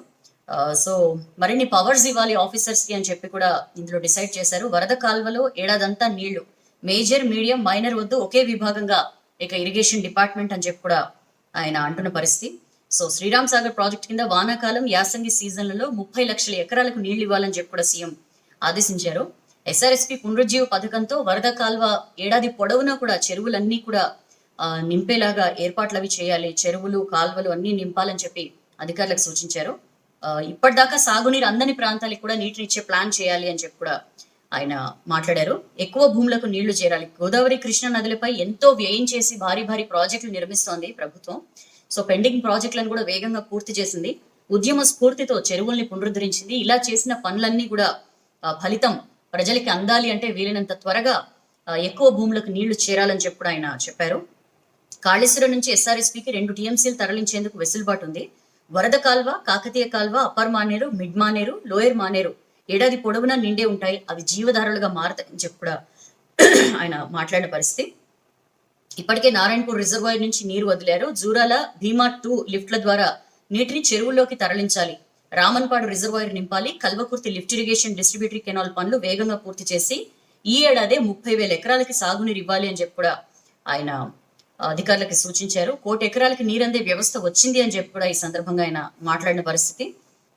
సో మరిన్ని పవర్స్ ఇవ్వాలి ఆఫీసర్స్ కి అని చెప్పి కూడా ఇందులో డిసైడ్ చేశారు. వరద కాల్వలో ఏడాదంతా నీళ్లు, మేజర్, మీడియం, మైనర్ వద్దు ఒకే విభాగంగా ఇక ఇరిగేషన్ డిపార్ట్మెంట్ అని చెప్పి కూడా ఆయన అంటున్న పరిస్థితి. సో శ్రీరామ్ సాగర్ ప్రాజెక్ట్ కింద వానాకాలం, యాసంగి సీజన్లలో 30 లక్షల ఎకరాలకు నీళ్లు ఇవ్వాలని చెప్పి కూడా సీఎం ఆదేశించారు. ఎస్ఆర్ఎస్పీ పునరుజ్జీవ పథకంతో వరద కాల్వ ఏడాది పొడవునా కూడా చెరువులన్నీ కూడా నింపేలాగా ఏర్పాట్లు అవి చేయాలి. చెరువులు, కాల్వలు అన్ని నింపాలని చెప్పి అధికారులకు సూచించారు. ఇప్పటిదాకా సాగునీరు అందని ప్రాంతాలకు కూడా నీటినిచ్చే ప్లాన్ చేయాలి అని చెప్పి కూడా ఆయన మాట్లాడారు. ఎక్కువ భూములకు నీళ్లు చేరాలి. గోదావరి, కృష్ణా నదులపై ఎంతో వ్యయం చేసి భారీ ప్రాజెక్టులు నిర్మిస్తోంది ప్రభుత్వం. సో పెండింగ్ ప్రాజెక్టులను కూడా వేగంగా పూర్తి చేసింది. ఉద్యమ స్ఫూర్తితో చెరువుల్ని పునరుద్ధరించింది. ఇలా చేసిన పనులన్నీ కూడా ఫలితం ప్రజలకి అందాలి అంటే వీలైనంత త్వరగా ఎక్కువ భూములకు నీళ్లు చేరాలని చెప్పి ఆయన చెప్పారు. కాళేశ్వరం నుంచి ఎస్ఆర్ఎస్పీకి 2 టీఎంసీలు తరలించేందుకు వెసులుబాటు ఉంది. వరద కాల్వ, కాకతీయ కాల్వ, upper Maneru, mid Maneru, lower Maneru ఏడాది పొడవునా నిండే ఉంటాయి. అవి జీవధారలుగా మారతాయని చెప్పి కూడా ఆయన మాట్లాడిన పరిస్థితి. ఇప్పటికే నారాయణపూర్ రిజర్వాయర్ నుంచి నీరు వదిలారు. జూరాల, భీమా 2 లిఫ్ట్ల ద్వారా నీటిని చెరువుల్లోకి తరలించాలి. రామన్పాడు రిజర్వాయర్ నింపాలి, Kalwakurthy lift irrigation distributary canal పనులు వేగంగా పూర్తి చేసి ఈ ఏడాదే 30,000 ఎకరాలకి సాగునీరు ఇవ్వాలి అని చెప్పి కూడా ఆయన అధికారులకు సూచించారు. 1,00,00,000 ఎకరాలకి నీరందే వ్యవస్థ వచ్చింది అని చెప్పి కూడా ఈ సందర్భంగా ఆయన మాట్లాడిన పరిస్థితి.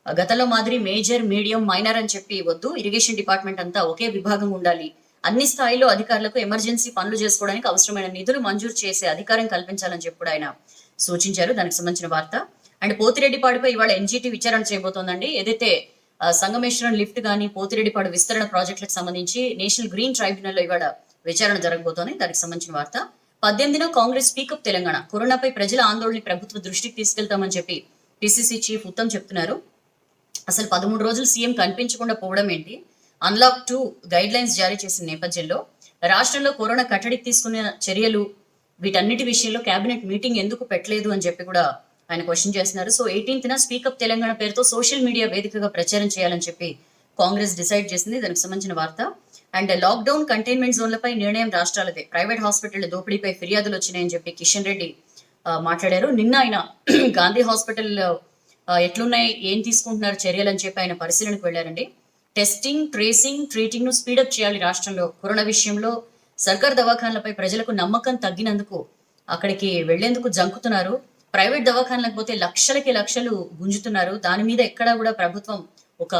గతంలో మాదిరి మేజర్, మీడియం, మైనర్ అని చెప్పి వద్దు, ఇరిగేషన్ డిపార్ట్మెంట్ అంతా ఒకే విభాగం ఉండాలి, అన్ని స్థాయిలో అధికారులకు ఎమర్జెన్సీ పనులు చేసుకోవడానికి అవసరమైన నిధులు మంజూరు చేసే అధికారం కల్పించాలని చెప్పి ఆయన సూచించారు. దానికి సంబంధించిన వార్త. అండ్ పోతిరెడ్డిపాడుపై ఇవాళ ఎన్జీటీ విచారణ చేయబోతోందండి. ఏదైతే సంగమేశ్వరం లిఫ్ట్ గానీ పోతిరెడ్డిపాడు విస్తరణ ప్రాజెక్టులకు సంబంధించి నేషనల్ గ్రీన్ ట్రైబ్యునల్ లో ఇవాళ విచారణ జరగబోతోంది. దానికి సంబంధించిన వార్త. 18న కాంగ్రెస్ స్పీకప్ తెలంగాణ, కరోనాపై ప్రజల ఆందోళన ప్రభుత్వ దృష్టికి తీసుకెళ్తామని చెప్పి పిసిసి చీఫ్ ఉత్తమ్ చెప్తున్నారు. అసలు 13 రోజులు సీఎం కనిపించకుండా పోవడం ఏంటి? అన్లాక్ 2 గైడ్ లైన్స్ జారీ చేసిన నేపథ్యంలో రాష్ట్రంలో కరోనా కట్టడికి తీసుకున్న చర్యలు వీటన్నిటి విషయంలో కేబినెట్ మీటింగ్ ఎందుకు పెట్టలేదు అని చెప్పి కూడా ఆయన క్వశ్చన్ చేస్తున్నారు. సో 18న స్పీకప్ తెలంగాణ పేరుతో సోషల్ మీడియా వేదికగా ప్రచారం చేయాలని చెప్పి కాంగ్రెస్ డిసైడ్ చేసింది. దానికి సంబంధించిన వార్త. అండ్ లాక్డౌన్ కంటైన్మెంట్ జోన్లపై నిర్ణయం రాష్ట్రాలదే, ప్రైవేట్ హాస్పిటల్ దోపిడీపై ఫిర్యాదులు వచ్చినాయని చెప్పి కిషన్ రెడ్డి మాట్లాడారు. నిన్న ఆయన గాంధీ హాస్పిటల్ ఎట్లున్నాయి, ఏం తీసుకుంటున్నారు చర్యలు అని చెప్పి ఆయన పరిశీలనకు వెళ్లారండి. టెస్టింగ్, ట్రేసింగ్, ట్రీటింగ్ ను స్పీడప్ చేయాలి రాష్ట్రంలో. కరోనా విషయంలో సర్కార్ దవాఖానలపై ప్రజలకు నమ్మకం తగ్గినందుకు అక్కడికి వెళ్లేందుకు జంకుతున్నారు. ప్రైవేట్ దవాఖానలకు పోతే లక్షలకి లక్షలు గుంజుతున్నారు. దాని మీద ఎక్కడా కూడా ప్రభుత్వం ఒక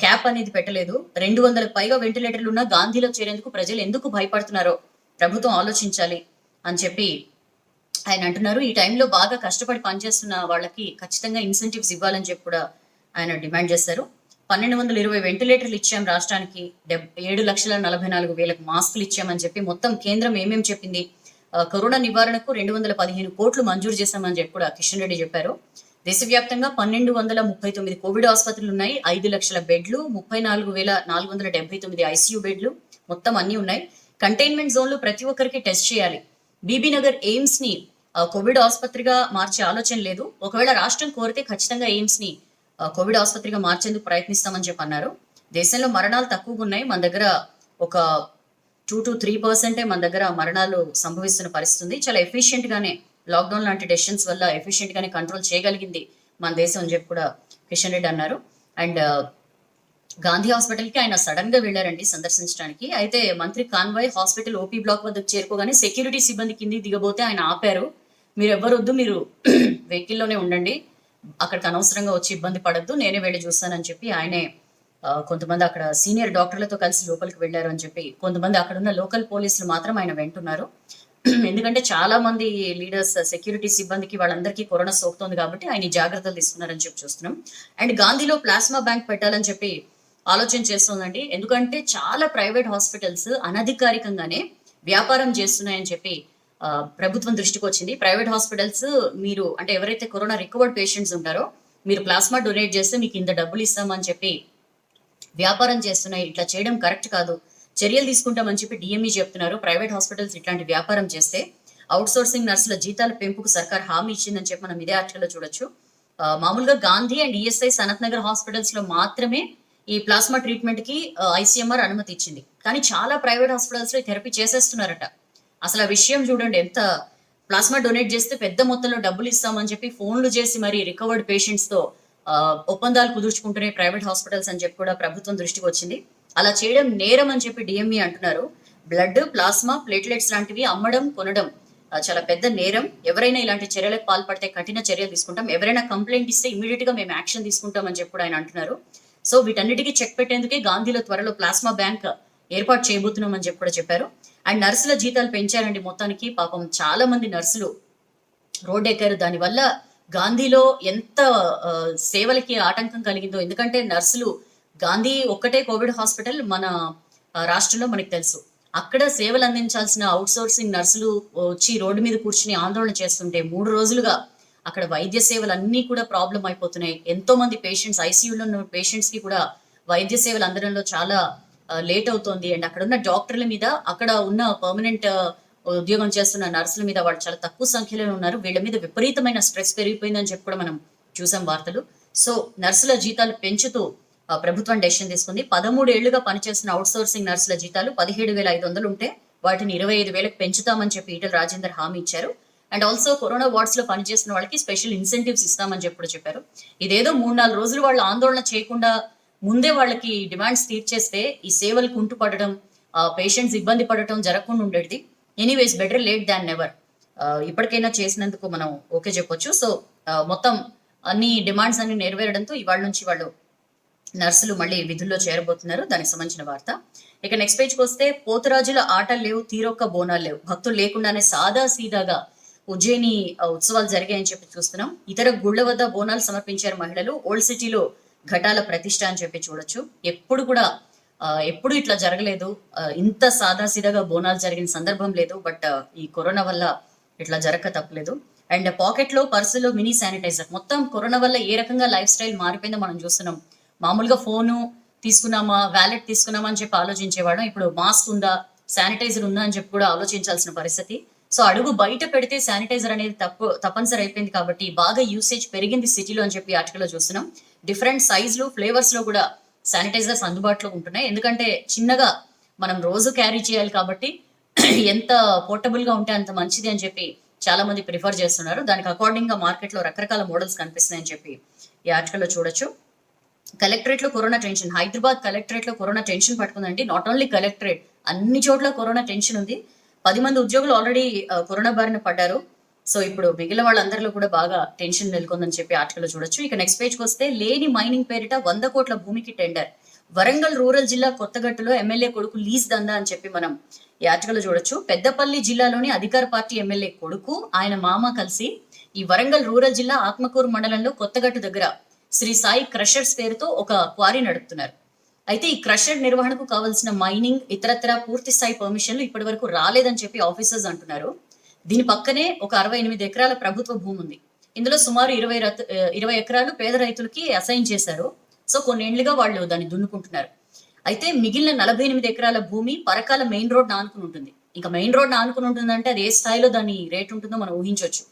క్యాప్ అనేది పెట్టలేదు. 200కు పైగా వెంటిలేటర్లు ఉన్న గాంధీలో చేరేందుకు ప్రజలు ఎందుకు భయపడుతున్నారో ప్రభుత్వం ఆలోచించాలి అని చెప్పి ఆయన అంటున్నారు. ఈ టైంలో బాగా కష్టపడి పనిచేస్తున్న వాళ్ళకి ఖచ్చితంగా ఇన్సెంటివ్స్ ఇవ్వాలని చెప్పి కూడా ఆయన డిమాండ్ చేశారు. 1220 వెంటిలేటర్లు ఇచ్చాం రాష్ట్రానికి, 7,44,000 మాస్కులు ఇచ్చామని చెప్పి మొత్తం కేంద్రం ఏమేమి చెప్పింది, కరోనా నివారణకు 215 కోట్లు మంజూరు చేశామని చెప్పి కూడా కిషన్ రెడ్డి చెప్పారు. దేశవ్యాప్తంగా 1,239 కోవిడ్ ఆసుపత్రులు ఉన్నాయి, 5 లక్షల బెడ్లు, 34,479 ఐసీయూ బెడ్లు మొత్తం అన్ని ఉన్నాయి. కంటైన్మెంట్ జోన్లు ప్రతి ఒక్కరికి టెస్ట్ చేయాలి. బీబీ నగర్ ఎయిమ్స్ ని కోవిడ్ ఆసుపత్రిగా మార్చే ఆలోచన లేదు. ఒకవేళ రాష్ట్రం కోరితే ఖచ్చితంగా ఎయిమ్స్ ని కోవిడ్ ఆసుపత్రిగా మార్చేందుకు ప్రయత్నిస్తామని చెప్పి అన్నారు. దేశంలో మరణాలు తక్కువగా ఉన్నాయి, మన దగ్గర ఒక 2 to 3% మన దగ్గర మరణాలు సంభవిస్తున్న పరిస్థితి ఉంది. చాలా ఎఫిషియెంట్ గానే లాక్డౌన్ లాంటి డెసిషన్స్ వల్ల ఎఫిషియెంట్ గానే కంట్రోల్ చేయగలిగింది మన దేశం అని చెప్పి కూడా కిషన్ రెడ్డి అన్నారు. అండ్ గాంధీ హాస్పిటల్ కి ఆయన సడన్ గా వెళ్లారండి సందర్శించడానికి. అయితే మంత్రి కాన్వాయ్ హాస్పిటల్ ఓపీ బ్లాక్ వద్దకు చేరుకోగానే సెక్యూరిటీ సిబ్బంది కింది దిగబోతే ఆయన ఆపారు. మీరు ఎవ్వరొద్దు, మీరు వెహికల్లోనే ఉండండి, అక్కడికి అనవసరంగా వచ్చి ఇబ్బంది పడద్దు, నేనే వెళ్ళి చూస్తానని చెప్పి ఆయనే కొంతమంది అక్కడ సీనియర్ డాక్టర్లతో కలిసి లోపలికి వెళ్లారు అని చెప్పి, కొంతమంది అక్కడ ఉన్న లోకల్ పోలీసులు మాత్రం ఆయన వెంటున్నారు. ఎందుకంటే చాలా మంది లీడర్స్, సెక్యూరిటీ సిబ్బందికి వాళ్ళందరికీ కరోనా సోకుతోంది కాబట్టి ఆయన జాగ్రత్తలు తీసుకున్నారని చెప్పి చూస్తున్నాం. అండ్ గాంధీలో ప్లాస్మా బ్యాంక్ పెట్టాలని చెప్పి ఆలోచన చేస్తోందండి. ఎందుకంటే చాలా ప్రైవేట్ హాస్పిటల్స్ అనధికారికంగానే వ్యాపారం చేస్తున్నాయని చెప్పి ప్రభుత్వం దృష్టికి వచ్చింది. ప్రైవేట్ హాస్పిటల్స్ మీరు అంటే ఎవరైతే కరోనా రికవర్డ్ పేషెంట్స్ ఉంటారో మీరు ప్లాస్మా డొనేట్ చేస్తే మీకు ఇంత డబ్బులు ఇస్తామని చెప్పి వ్యాపారం చేస్తున్నాయి. ఇట్లా చేయడం కరెక్ట్ కాదు, చర్యలు తీసుకుంటామని చెప్పి డిఎంఈ చెప్తున్నారు. ప్రైవేట్ హాస్పిటల్స్ ఇట్లాంటి వ్యాపారం చేస్తే అవుట్ సోర్సింగ్ నర్సుల జీతాల పెంపుకు సర్కార్ హామీ ఇచ్చిందని చెప్పి మనం ఇదే ఆర్టికల్లో చూడొచ్చు. మామూలుగా Gandhi and ESI Sanath Nagar hospitals లో మాత్రమే ఈ ప్లాస్మా ట్రీట్మెంట్ కి ఐసీఎంఆర్ అనుమతి ఇచ్చింది. కానీ చాలా ప్రైవేట్ హాస్పిటల్స్ లో థెరపీ చేసేస్తున్నారట. అసలు ఆ విషయం చూడండి, ఎంత ప్లాస్మా డొనేట్ చేస్తే పెద్ద మొత్తంలో డబ్బులు ఇస్తామని చెప్పి ఫోన్లు చేసి మరి రికవర్డ్ పేషెంట్స్ తో ఒప్పందాలు కుదుర్చుకుంటున్నాయి ప్రైవేట్ హాస్పిటల్స్ అని చెప్పి కూడా ప్రభుత్వం దృష్టికి వచ్చింది. అలా చేయడం నేరం అని చెప్పి డిఎంఈ అంటున్నారు. బ్లడ్, ప్లాస్మా, ప్లేట్లెట్స్ లాంటివి అమ్మడం, కొనడం చాలా పెద్ద నేరం. ఎవరైనా ఇలాంటి చర్యలకు పాల్పడితే కఠిన చర్యలు తీసుకుంటాం, ఎవరైనా కంప్లైంట్ ఇస్తే ఇమీడియట్ గా మేము యాక్షన్ తీసుకుంటాం అని చెప్పి ఆయన అంటున్నారు. సో వీటన్నిటికీ చెక్ పెట్టేందుకే గాంధీలో త్వరలో ప్లాస్మా బ్యాంక్ ఏర్పాటు చేయబోతున్నాం అని చెప్పి కూడా చెప్పారు. అండ్ నర్సుల జీతాలు పెంచారండి. మొత్తానికి పాపం చాలా మంది నర్సులు రోడ్ ఎక్కారు. దానివల్ల గాంధీలో ఎంత సేవలకి ఆటంకం కలిగిందో. ఎందుకంటే నర్సులు, గాంధీ ఒక్కటే కోవిడ్ హాస్పిటల్ మన రాష్ట్రంలో మనకి తెలుసు. అక్కడ సేవలు అందించాల్సిన అవుట్ సోర్సింగ్ నర్సులు వచ్చి రోడ్డు మీద కూర్చుని ఆందోళన చేస్తుంటే 3 రోజులుగా అక్కడ వైద్య సేవలు అన్ని కూడా ప్రాబ్లం అయిపోతున్నాయి. ఎంతో మంది పేషెంట్స్, ఐసీయూలో ఉన్న పేషెంట్స్ కి కూడా వైద్య సేవలు అందడంలో చాలా లేట్ అవుతోంది. అండ్ అక్కడ ఉన్న డాక్టర్ల మీద, అక్కడ ఉన్న పర్మనెంట్ ఉద్యోగం చేస్తున్న నర్సుల మీద వాళ్ళు చాలా తక్కువ సంఖ్యలో ఉన్నారు. వీళ్ళ మీద విపరీతమైన స్ట్రెస్ పెరిగిపోయిందని చెప్పి కూడా మనం చూసాం వార్తలు. సో నర్సుల జీతాలు పెంచుతూ ప్రభుత్వం డెసిషన్ తీసుకుంది. 13 ఏళ్లుగా పనిచేస్తున్న అవుట్ సోర్సింగ్ నర్సుల జీతాలు 17,500 ఉంటే వాటిని 25,000కు పెంచుతామని చెప్పి ఈటల రాజేందర్ హామీ ఇచ్చారు. అండ్ ఆల్సో కరోనా వార్డ్స్ లో పనిచేస్తున్న వాళ్ళకి స్పెషల్ ఇన్సెంటివ్స్ ఇస్తామని చెప్పి కూడా చెప్పారు. ఇదేదో 3-4 రోజులు వాళ్ళు ఆందోళన చేయకుండా ముందే వాళ్ళకి డిమాండ్స్ తీర్చేస్తే ఈ సేవలు కుంటుపడడం, పేషెంట్స్ ఇబ్బంది పడటం జరగకుండా ఉండేది. Anyways better late than never. ఇప్పటికైనా చేసినందుకు మనం ఓకే చెప్పొచ్చు. సో మొత్తం అన్ని డిమాండ్స్ అన్ని నెరవేరడంతో ఇవాళ నుంచి వాళ్ళు నర్సులు మళ్ళీ విధుల్లో చేరబోతున్నారు. దానికి సంబంధించిన వార్త. ఇక నెక్స్ట్ పేజ్కి వస్తే పోతురాజుల ఆటలు లేవు, తీరొక్క బోనాలు లేవు, భక్తులు లేకుండానే సాదా సీదాగా ఉజ్జయిని ఉత్సవాలు జరిగాయని చెప్పి చూస్తున్నాం. ఇతర గుళ్ల వద్ద బోనాలు సమర్పించారు మహిళలు. ఓల్డ్ సిటీలో ఘటాల ప్రతిష్ట అని చెప్పి చూడొచ్చు. ఎప్పుడు ఇట్లా జరగలేదు, ఇంత సాదా సీదాగా బోనాలు జరిగిన సందర్భం లేదు. బట్ ఈ కరోనా వల్ల ఇట్లా జరగక తప్పలేదు. అండ్ పాకెట్ లో పర్సులో మినీ శానిటైజర్. మొత్తం కరోనా వల్ల ఏ రకంగా లైఫ్ స్టైల్ మారిపోయిందో మనం చూస్తున్నాం. మామూలుగా ఫోను తీసుకున్నామా, వ్యాలెట్ తీసుకున్నామా అని చెప్పి ఆలోచించేవాళ్ళం. ఇప్పుడు మాస్క్ ఉందా, శానిటైజర్ ఉందా అని చెప్పి కూడా ఆలోచించాల్సిన పరిస్థితి. సో అడుగు బయట పెడితే శానిటైజర్ అనేది తప్పనిసరి అయిపోయింది కాబట్టి బాగా యూసేజ్ పెరిగింది సిటీలో అని చెప్పి ఆర్టికల్లో చూస్తున్నాం. డిఫరెంట్ సైజులు, ఫ్లేవర్స్ లో కూడా శానిటైజర్స్ అందుబాటులో ఉంటున్నాయి. ఎందుకంటే చిన్నగా మనం రోజు క్యారీ చేయాలి కాబట్టి ఎంత పోర్టబుల్ గా ఉంటే అంత మంచిది అని చెప్పి చాలా మంది ప్రిఫర్ చేస్తున్నారు. దానికి అకార్డింగ్ గా మార్కెట్ లో రకరకాల మోడల్స్ కనిపిస్తున్నాయని చెప్పి ఈ ఆర్టికల్లో చూడొచ్చు. కలెక్టరేట్ లో కరోనా టెన్షన్. హైదరాబాద్ కలెక్టరేట్ లో కరోనా టెన్షన్ పట్టుకుందండి. నాట్ ఓన్లీ కలెక్టరేట్, అన్ని చోట్ల కరోనా టెన్షన్ ఉంది. 10 మంది ఉద్యోగులు ఆల్రెడీ కరోనా బారిన పడ్డారు. సో ఇప్పుడు మిగిలిన వాళ్ళందరిలో కూడా బాగా టెన్షన్ నెలకొందని చెప్పి ఆర్టికల్ చూడొచ్చు. ఇక నెక్స్ట్ పేజ్కి వస్తే లేని మైనింగ్ పేరిట 100 కోట్ల భూమికి టెండర్. వరంగల్ రూరల్ జిల్లా కొత్తగట్టులో ఎమ్మెల్యే కొడుకు లీజ్ దందా అని చెప్పి మనం ఈ ఆర్టికల్ చూడొచ్చు. పెద్దపల్లి జిల్లాలోని అధికార పార్టీ ఎమ్మెల్యే కొడుకు, ఆయన మామ కలిసి ఈ వరంగల్ రూరల్ జిల్లా ఆత్మకూరు మండలంలో కొత్తగట్టు దగ్గర శ్రీ సాయి క్రషర్స్ పేరుతో ఒక క్వారీ నడుపుతున్నారు. అయితే ఈ క్రషర్ నిర్వహణకు కావాల్సిన మైనింగ్ ఇతరత్ర పూర్తి స్థాయి పర్మిషన్లు ఇప్పటి వరకు రాలేదని చెప్పి ఆఫీసర్స్ అంటున్నారు. దీని పక్కనే ఒక 68 ఎకరాల ప్రభుత్వ భూమి ఉంది. ఇందులో సుమారు 20 ఎకరాలు పేద రైతులకి అసైన్ చేశారు. సో కొన్నేళ్లుగా వాళ్ళు దాన్ని దున్నుకుంటున్నారు. అయితే మిగిలిన 48 ఎకరాల భూమి పరకాల మెయిన్ రోడ్ ఆనుకుని ఉంటుంది. ఇంకా మెయిన్ రోడ్ ఆనుకుని ఉంటుందంటే అది ఏ స్థాయిలో దాని రేట్ ఉంటుందో మనం ఊహించవచ్చు.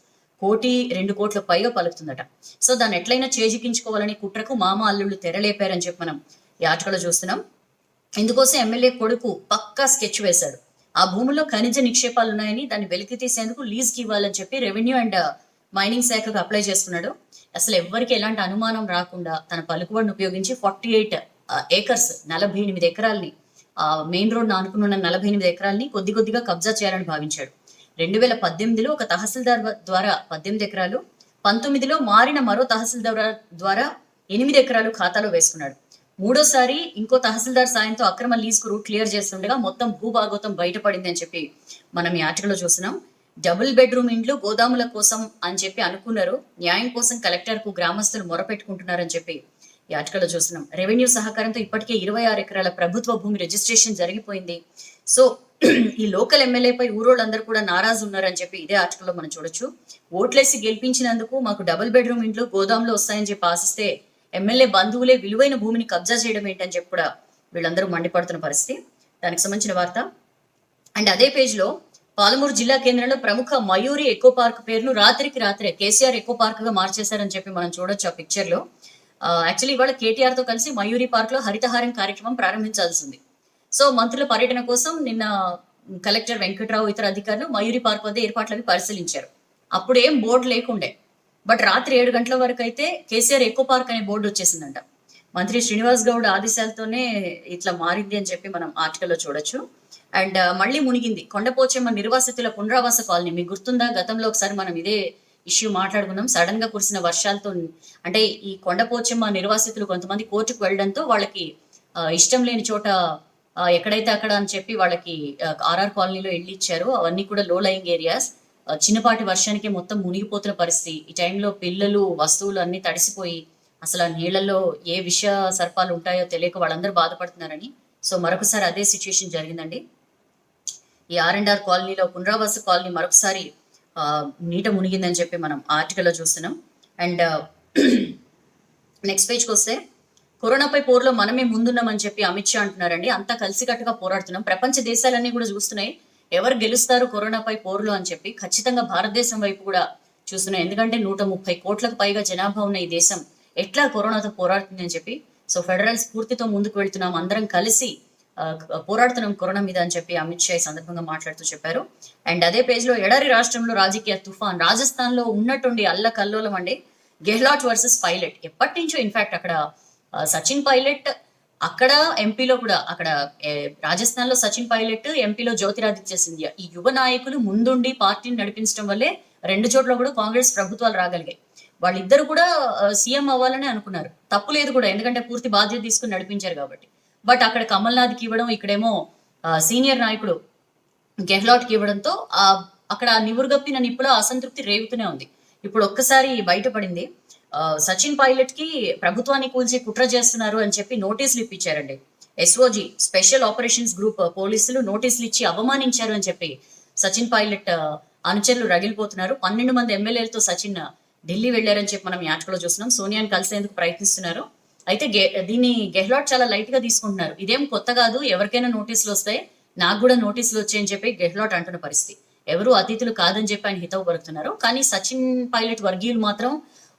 1-2 కోట్ల పైగా పలుకుతుందట. సో దాన్ని ఎట్లయినా చేజిక్కించుకోవాలని కుట్రకు మామ అల్లుళ్ళు తెరలేపారని చెప్పి మనం ఈ ఆర్టికల్లో చూస్తున్నాం. ఇందుకోసం ఎమ్మెల్యే కొడుకు పక్కా స్కెచ్ వేశాడు. ఆ భూముల్లో ఖనిజ నిక్షేపాలు ఉన్నాయని దాన్ని వెలికి తీసేందుకు లీజ్ కి ఇవ్వాలని చెప్పి రెవెన్యూ అండ్ మైనింగ్ శాఖకు అప్లై చేస్తున్నాడు. అసలు ఎవ్వరికి ఎలాంటి అనుమానం రాకుండా తన పలుకుబడిని ఉపయోగించి 48 ఏకర్స్ 48 ఎకరాల్ని మెయిన్ రోడ్ ఆనుకున్న 48 ఎకరాల్ని కొద్దిగా కబ్జా చేయాలని భావించాడు. 2018లో ఒక తహసీల్దార్ ద్వారా 18 ఎకరాలు, 19లో మారిన మరో తహసీల్దార్ ద్వారా 8 ఎకరాలు ఖాతాలో వేసుకున్నాడు. మూడోసారి ఇంకో తహసీల్దార్ సాయంతో అక్రమ లీజ్ కు రూట్ క్లియర్ చేస్తుండగా మొత్తం భూభాగోతం బయటపడింది అని చెప్పి మనం ఈ ఆర్టికల్లో చూస్తున్నాం. డబుల్ బెడ్రూమ్ ఇండ్లు గోదాముల కోసం అని చెప్పి అనుకున్నారు. న్యాయం కోసం కలెక్టర్ కు గ్రామస్తులు మొరపెట్టుకుంటున్నారని చెప్పి ఈ ఆర్టికల్లో చూస్తున్నాం. రెవెన్యూ సహకారంతో ఇప్పటికే 26 ఎకరాల ప్రభుత్వ భూమి రిజిస్ట్రేషన్ జరిగిపోయింది. సో ఈ లోకల్ ఎమ్మెల్యేపై ఊరోళ్ళందరూ కూడా నారాజు ఉన్నారని చెప్పి ఇదే ఆర్టికల్లో మనం చూడొచ్చు. ఓట్లేసి గెలిపించినందుకు మాకు డబుల్ బెడ్రూమ్ ఇండ్లు గోదాంలో వస్తాయని చెప్పి ఆశిస్తే ఎమ్మెల్యే బంధువులే విలువైన భూమిని కబ్జా చేయడం ఏంటని చెప్పి కూడా వీళ్ళందరూ మండిపడుతున్న పరిస్థితి. దానికి సంబంధించిన వార్త. అండ్ అదే పేజ్ లో పాలమూరు జిల్లా కేంద్రంలో ప్రముఖ మయూరి ఎకో పార్క్ పేరును రాత్రికి రాత్రే కేసీఆర్ ఎకో పార్క్ గా మార్చేశారని చెప్పి మనం చూడొచ్చు ఆ పిక్చర్ లో. యాక్చువల్లీ ఇవాళ కేటీఆర్ తో కలిసి మయూరి పార్క్ లో హరితహారం కార్యక్రమం ప్రారంభించాల్సింది. సో మంత్రుల పర్యటన కోసం నిన్న కలెక్టర్ వెంకట్రావు ఇతర అధికారులు మయూరి పార్క్ వద్ద ఏర్పాట్లవి పరిశీలించారు. అప్పుడు ఏం బోర్డు లేకుండే. బట్ రాత్రి 7 గంటల వరకు అయితే కేసీఆర్ ఎకో పార్క్ అనే బోర్డు వచ్చేసిందంట. మంత్రి శ్రీనివాస్ గౌడ్ ఆదేశాలతోనే ఇట్లా మారింది అని చెప్పి మనం ఆర్టికల్లో చూడొచ్చు. అండ్ మళ్ళీ మునిగింది కొండపోచమ్మ నిర్వాసితుల పునరావాస కాలనీ. మీకు గుర్తుందా, గతంలో ఒకసారి మనం ఇదే ఇష్యూ మాట్లాడుకున్నాం. సడన్ గా కురిసిన వర్షాలతో అంటే ఈ కొండపోచమ్మ నిర్వాసితులు కొంతమంది కోర్టుకు వెళ్ళడంతో వాళ్ళకి ఇష్టం లేని చోట ఎక్కడైతే అక్కడ అని చెప్పి వాళ్ళకి ఆర్ఆర్ కాలనీలో ఇళ్ళు ఇచ్చారు. అవన్నీ కూడా లో లయింగ్ ఏరియాస్. చిన్నపాటి వర్షానికి మొత్తం మునిగిపోతున్న పరిస్థితి. ఈ టైంలో పిల్లలు వస్తువులు అన్ని తడిసిపోయి అసలు ఆ నీళ్లలో ఏ విష సర్పాలు ఉంటాయో తెలియక వాళ్ళందరూ బాధపడుతున్నారని. సో మరొకసారి అదే సిచ్యుయేషన్ జరిగిందండి. ఈ R&R కాలనీలో పునరావాస కాలనీ మరొకసారి నీట మునిగిందని చెప్పి మనం ఆర్టికల్లో చూస్తున్నాం. అండ్ నెక్స్ట్ పేజ్కి వస్తే కరోనాపై పోరులో మనమే ముందున్నామని చెప్పి అమిత్ షా అంటున్నారండి. అంతా కలిసికట్టుగా పోరాడుతున్నాం. ప్రపంచ దేశాలన్నీ కూడా చూస్తున్నాయి ఎవరు గెలుస్తారు కరోనాపై పోరులో అని చెప్పి. ఖచ్చితంగా భారతదేశం వైపు కూడా చూస్తున్నాయి. ఎందుకంటే 130 కోట్లకు పైగా జనాభా ఉన్న ఈ దేశం ఎట్లా కరోనాతో పోరాడుతుంది అని చెప్పి. సో ఫెడరల్ స్ఫూర్తితో ముందుకు వెళ్తున్నాం. అందరం కలిసి పోరాడుతున్నాం కరోనా మీద అని చెప్పి అమిత్ షా ఈ సందర్భంగా మాట్లాడుతూ చెప్పారు. అండ్ అదే పేజ్ లో ఎడారి రాష్ట్రంలో రాజకీయ తుఫాన్, రాజస్థాన్ లో ఉన్నట్టుండి అల్లకల్లోలం అండి. గెహ్లాట్ వర్సెస్ పైలట్ ఎప్పటి నుంచో ఇన్ఫాక్ట్ అక్కడ సచిన్ పైలట్, అక్కడ ఎంపీలో కూడా అక్కడ రాజస్థాన్ లో సచిన్ పైలట్, ఎంపీలో జ్యోతిరాదిత్య సింధియా, ఈ యువ నాయకులు ముందుండి పార్టీని నడిపించడం వల్లే రెండు చోట్ల కూడా కాంగ్రెస్ ప్రభుత్వాలు రాగలిగాయి. వాళ్ళిద్దరు కూడా సీఎం అవ్వాలని అనుకున్నారు, తప్పు లేదు కూడా, ఎందుకంటే పూర్తి బాధ్యత తీసుకుని నడిపించారు కాబట్టి. బట్ అక్కడ కమల్నాథ్కి ఇవ్వడం, ఇక్కడేమో సీనియర్ నాయకుడు గెహ్లాట్కి ఇవ్వడంతో అక్కడ నివురుగప్పిన నిప్పుల అసంతృప్తి రేగుతూనే ఉంది. ఇప్పుడు ఒక్కసారి బయటపడింది. సచిన్ పైలట్ కి ప్రభుత్వాన్ని కూల్చి కుట్ర చేస్తున్నారు అని చెప్పి నోటీసులు ఇప్పించారండి. ఎస్ఓజీ స్పెషల్ ఆపరేషన్స్ గ్రూప్ పోలీసులు నోటీసులు ఇచ్చి అవమానించారు అని చెప్పి సచిన్ పైలట్ అనుచరులు రగిలిపోతున్నారు. 12 మంది ఎమ్మెల్యేలతో సచిన్ ఢిల్లీ వెళ్లారని చెప్పి మనం యాచకలో చూస్తున్నాం. సోనియాని కలిసేందుకు ప్రయత్నిస్తున్నారు. అయితే దీన్ని గెహ్లాట్ చాలా లైట్ గా తీసుకుంటున్నారు. ఇదేం కొత్త కాదు, ఎవరికైనా నోటీసులు వస్తాయి, నాకు కూడా నోటీసులు వచ్చాయని చెప్పి గెహ్లాట్ అంటున్న పరిస్థితి. ఎవరు అతిథులు కాదని చెప్పి ఆయన హితవు పలుకుతున్నారు. కానీ సచిన్ పైలట్ వర్గీయులు మాత్రం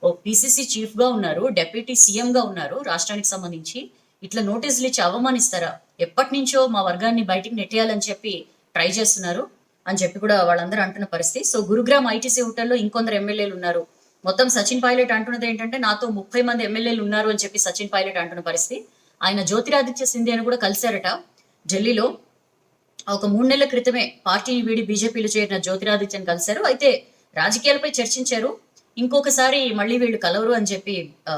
ఓ పిసిసి చీఫ్ గా ఉన్నారు, డెప్యూటీ సీఎం గా ఉన్నారు రాష్ట్రానికి సంబంధించి. ఇట్లా నోటీసులు ఇచ్చి అవమానిస్తారా? ఎప్పటి నుంచో మా వర్గాన్ని బయటికి నెట్టేయాలని చెప్పి ట్రై చేస్తున్నారు అని చెప్పి కూడా వాళ్ళందరూ అంటున్న పరిస్థితి. సో గురుగ్రామ్ ఐటీసీ హోటల్లో ఇంకొందరు ఎమ్మెల్యేలు ఉన్నారు. మొత్తం సచిన్ పైలట్ అంటున్నది ఏంటంటే నాతో 30 మంది ఎమ్మెల్యేలు ఉన్నారు అని చెప్పి సచిన్ పైలట్ అంటున్న పరిస్థితి. ఆయన జ్యోతిరాదిత్య సింధియాను కూడా కలిశారట ఢిల్లీలో. ఒక 3 నెలల క్రితమే పార్టీని వీడి బీజేపీలో చేరిన జ్యోతిరాదిత్యను కలిశారు. అయితే రాజకీయాలపై చర్చించారు. ఇంకొకసారి మళ్ళీ వీళ్ళు కలవరు అని చెప్పి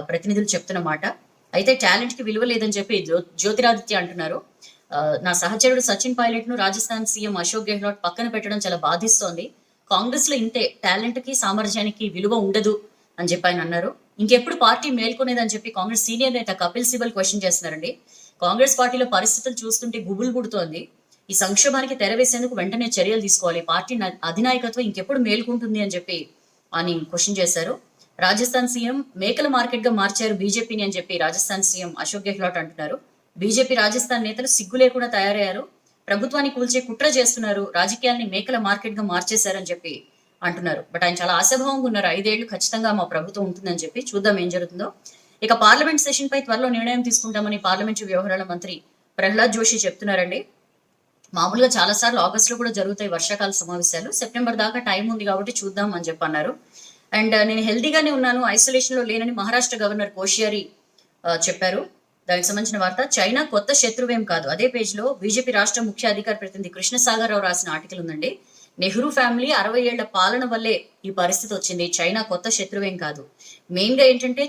ప్రతినిధులు చెప్తున్నమాట. అయితే టాలెంట్ కి విలువ లేదని చెప్పి జ్యోతిరాదిత్య అంటున్నారు. నా సహచరుడు సచిన్ పైలట్ ను రాజస్థాన్ సీఎం అశోక్ గెహ్లాట్ పక్కన పెట్టడం చాలా బాధిస్తోంది. కాంగ్రెస్ లో ఇంతే, టాలెంట్ కి సామర్థ్యానికి విలువ ఉండదు అని చెప్పి ఆయన అన్నారు. ఇంకెప్పుడు పార్టీ మేల్కొనేదని చెప్పి కాంగ్రెస్ సీనియర్ నేత కపిల్ సిబల్ క్వశ్చన్ చేస్తున్నారండి. కాంగ్రెస్ పార్టీలో పరిస్థితులు చూస్తుంటే గుబులు పుడుతోంది. ఈ సంక్షోభానికి తెరవేసేందుకు వెంటనే చర్యలు తీసుకోవాలి, పార్టీ అధినాయకత్వం ఇంకెప్పుడు మేల్కొంటుంది అని చెప్పి అని క్వశ్చన్ చేశారు. రాజస్థాన్ సీఎం మేకల మార్కెట్ గా మార్చారు బీజేపీని అని చెప్పి రాజస్థాన్ సీఎం అశోక్ గెహ్లాట్ అంటున్నారు. బీజేపీ రాజస్థాన్ నేతలు సిగ్గు లేకుండా తయారయ్యారు, ప్రభుత్వాన్ని కూల్చే కుట్ర చేస్తున్నారు, రాజకీయాల్ని మేకల మార్కెట్ గా మార్చేశారని చెప్పి అంటున్నారు. బట్ ఆయన చాలా ఆశాభావంగా ఉన్నారు. 5 ఏళ్లు ఖచ్చితంగా మా ప్రభుత్వం ఉంటుందని చెప్పి చూద్దాం ఏం జరుగుతుందో. ఇక పార్లమెంట్ సెషన్ పై త్వరలో నిర్ణయం తీసుకుంటామని పార్లమెంటరీ వ్యవహారాల మంత్రి ప్రహ్లాద్ జోషి చెప్తున్నారండి. మామూలుగా చాలా సార్లు ఆగస్టులో కూడా జరుగుతాయి వర్షాకాల సమావేశాలు, సెప్టెంబర్ దాకా టైం ఉంది కాబట్టి చూద్దాం అని చెప్పి అన్నారు. అండ్ నేను హెల్దీగానే ఉన్నాను, ఐసోలేషన్ లో లేనని మహారాష్ట్ర గవర్నర్ కోశ్యారి చెప్పారు. దానికి సంబంధించిన వార్త. చైనా కొత్త శత్రువేం కాదు. అదే పేజ్ లో బీజేపీ రాష్ట్ర ముఖ్య అధికార ప్రతినిధి కృష్ణసాగర్ రావు రాసిన ఆర్టికల్ ఉందండి. నెహ్రూ ఫ్యామిలీ 60 ఏళ్ల పాలన వల్లే ఈ పరిస్థితి వచ్చింది, చైనా కొత్త శత్రువేం కాదు. మెయిన్ గా ఏంటంటే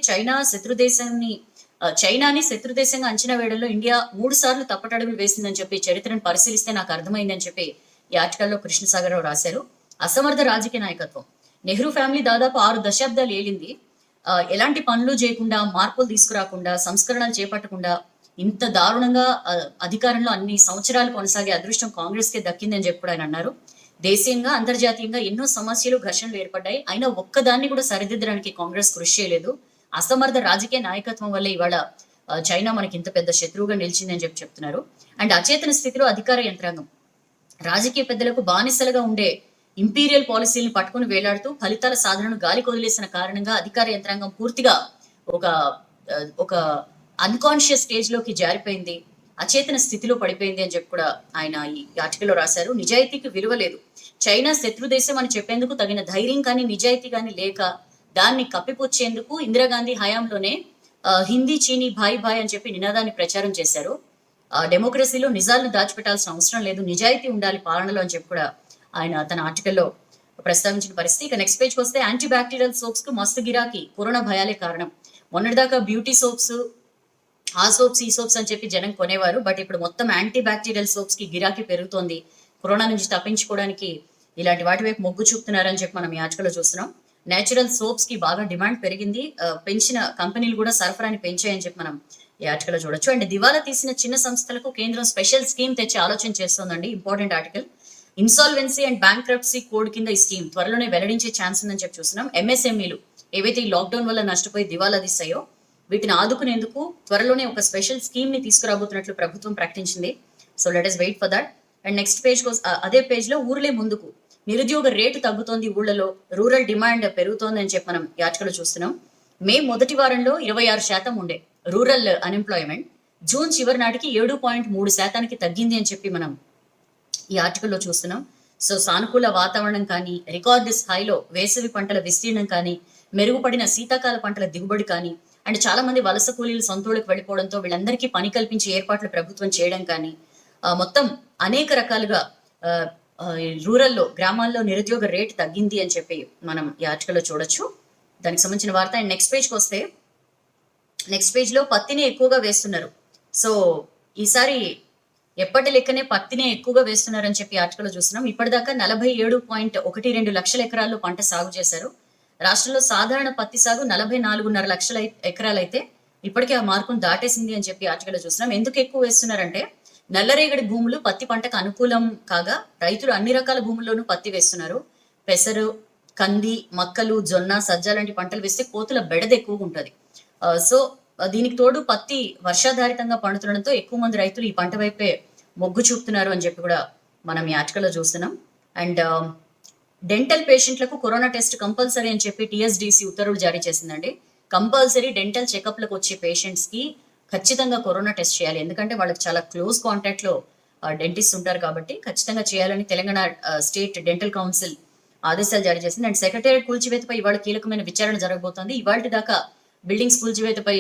చైనాని శత్రుదేశంగా అంచనా వేయడంలో ఇండియా 3 సార్లు తప్పటడుగులు వేసిందని చెప్పి చరిత్రను పరిశీలిస్తే నాకు అర్థమైందని చెప్పి ఈ ఆర్టికల్లో కృష్ణసాగర్ రావు రాశారు. అసమర్థ రాజకీయ నాయకత్వం. నెహ్రూ ఫ్యామిలీ దాదాపు 6 దశాబ్దాలు ఏలింది. ఎలాంటి పనులు చేయకుండా, మార్పులు తీసుకురాకుండా, సంస్కరణలు చేపట్టకుండా ఇంత దారుణంగా అధికారంలో అన్ని సంవత్సరాలు కొనసాగే అదృష్టం కాంగ్రెస్ కే దక్కిందని చెప్పి ఆయన అన్నారు. దేశీయంగా అంతర్జాతీయంగా ఎన్నో సమస్యలు, ఘర్షణలు ఏర్పడ్డాయి, అయినా ఒక్కదాన్ని కూడా సరిదిద్దడానికి కాంగ్రెస్ కృషి చేయలేదు. అసమర్థ రాజకీయ నాయకత్వం వల్ల ఇవాళ చైనా మనకి ఇంత పెద్ద శత్రువుగా నిలిచిందని చెప్పి చెప్తున్నారు. అండ్ అచేతన స్థితిలో అధికార యంత్రాంగం రాజకీయ పెద్దలకు బానిసలుగా ఉండే ఇంపీరియల్ పాలసీలను పట్టుకుని వేలాడుతూ ఫలితాల సాధనను గాలి కొదిలేసిన కారణంగా అధికార యంత్రాంగం పూర్తిగా ఒక అన్కాన్షియస్ స్టేజ్ లోకి జారిపోయింది, అచేతన స్థితిలో పడిపోయింది అని చెప్పి కూడా ఆయన ఈ ఆర్టికల్లో రాశారు. నిజాయితీకి విలువ లేదు, చైనా శత్రు దేశం అని చెప్పేందుకు తగిన ధైర్యం కానీ నిజాయితీ కానీ లేక దాన్ని కప్పిపుచ్చేందుకు ఇందిరాగాంధీ హయాంలోనే హిందీ చీనీ భాయ్ భాయ్ అని చెప్పి నినాదాన్ని ప్రచారం చేశారు. డెమోక్రసీలో నిజాలను దాచిపెట్టాల్సిన అవసరం లేదు, నిజాయితీ ఉండాలి పాలనలో అని చెప్పి కూడా ఆయన తన ఆర్టికల్లో ప్రస్తావించిన పరిస్థితి. ఇక నెక్స్ట్ పేజ్కి వస్తే యాంటీ బ్యాక్టీరియల్ సోప్స్ కు మస్తు గిరాకీ, కరోనా భయాలే కారణం. మొన్నటిదాకా బ్యూటీ సోప్స్, ఆ సోప్స్ ఈ సోప్స్ అని చెప్పి జనం కొనేవారు. బట్ ఇప్పుడు మొత్తం యాంటీ బ్యాక్టీరియల్ సోప్స్ కి గిరాకీ పెరుగుతోంది. కరోనా నుంచి తప్పించుకోవడానికి ఇలాంటి వాటి వైపు మొగ్గు చూపుతున్నారని చెప్పి మనం ఈ ఆర్టికల్లో చూస్తున్నాం. నేచురల్ సోప్స్ కి బాగా డిమాండ్ పెరిగింది, పెంచిన కంపెనీలు కూడా సరఫరాని పెంచాయని చెప్పి మనం ఈ ఆర్టికల్లో చూడొచ్చు. అండ్ దివాలా తీసిన చిన్న సంస్థలకు కేంద్రం స్పెషల్ స్కీమ్ తెచ్చి ఆలోచన చేస్తోందండి. Important article. Insolvency and bankruptcy code కింద ఈ స్కీమ్ త్వరలోనే వెల్లడించే ఛాన్స్ ఉందని చెప్పి చూస్తున్నాం. ఎంఎస్ఎంఈలు ఏవైతే ఈ లాక్డౌన్ వల్ల నష్టపోయి దివాలా తీస్తాయో వీటిని ఆదుకునేందుకు త్వరలోనే ఒక స్పెషల్ స్కీమ్ ని తీసుకురాబోతున్నట్లు ప్రభుత్వం ప్రకటించింది. So let us wait for that. And next page అదే పేజ్ లో ఊర్లే ముందుకు, నిరుద్యోగ రేటు తగ్గుతోంది ఊళ్ళలో, రూరల్ డిమాండ్ పెరుగుతోంది అని చెప్పి మనం ఈ ఆర్టికల్లో చూస్తున్నాం. మే మొదటి వారంలో 26% ఉండే రూరల్ అన్ఎంప్లాయ్మెంట్, జూన్ చివరి నాటికి 7.3% తగ్గింది అని చెప్పి మనం ఈ ఆర్టికల్లో చూస్తున్నాం. సో సానుకూల వాతావరణం కానీ, రికార్డు స్థాయిలో వేసవి పంటల విస్తీర్ణం కానీ, మెరుగుపడిన శీతాకాల పంటల దిగుబడి కానీ, అండ్ చాలా మంది వలస కూలీలు సొంతూళ్ళకి వెళ్ళిపోవడంతో వీళ్ళందరికీ పని కల్పించే ఏర్పాట్లు ప్రభుత్వం చేయడం కానీ, మొత్తం అనేక రకాలుగా రూరల్లో, గ్రామాల్లో నిరుద్యోగ రేటు తగ్గింది అని చెప్పి మనం ఈ ఆర్టికల్లో చూడొచ్చు. దానికి సంబంధించిన వార్త. అండ్ నెక్స్ట్ పేజ్కి వస్తే, నెక్స్ట్ పేజ్లో పత్తిని ఎక్కువగా వేస్తున్నారు. సో ఈసారి ఎప్పటి లెక్కనే పత్తినే ఎక్కువగా వేస్తున్నారని చెప్పి ఆర్టికల్లో చూస్తున్నాం. ఇప్పటిదాకా 47.12 లక్షల ఎకరాల్లో పంట సాగు చేశారు. రాష్ట్రంలో సాధారణ పత్తి సాగు 44.5 లక్షల ఎకరాలైతే ఇప్పటికే ఆ మార్కును దాటేసింది అని చెప్పి ఆర్టికల్లో చూస్తున్నాం. ఎందుకు ఎక్కువ వేస్తున్నారంటే, నల్లరేగడి భూములు పత్తి పంటకు అనుకూలం కాగా రైతులు అన్ని రకాల భూముల్లోనూ పత్తి వేస్తున్నారు. పెసరు, కంది, మక్కలు, జొన్న, సజ్జ లాంటి పంటలు వేస్తే కోతుల బెడద ఎక్కువగా ఉంటుంది. సో దీనికి తోడు పత్తి వర్షాధారితంగా పండుతుండడంతో ఎక్కువ మంది రైతులు ఈ పంట వైపే మొగ్గు చూపుతున్నారు అని చెప్పి కూడా మనం ఈ ఆర్టికల్లో చూస్తున్నాం. అండ్ డెంటల్ పేషెంట్లకు కరోనా టెస్ట్ కంపల్సరీ అని చెప్పి టీఎస్డిసి ఉత్తర్వులు జారీ చేసిందండి. కంపల్సరీ డెంటల్ చెకప్లకు వచ్చే పేషెంట్స్ కి ఖచ్చితంగా కరోనా టెస్ట్ చేయాలి. ఎందుకంటే వాళ్ళకి చాలా క్లోజ్ కాంటాక్ట్ లో డెంటిస్ట్ ఉంటారు కాబట్టి ఖచ్చితంగా చేయాలని తెలంగాణ స్టేట్ డెంటల్ కౌన్సిల్ ఆదేశాలు జారీ చేసింది. అండ్ సెక్రటేరియట్ కూల్చివేతపై ఇవాళ కీలకమైన విచారణ జరగబోతోంది. ఇవాళ దాకా బిల్డింగ్స్ కూల్చివేతపై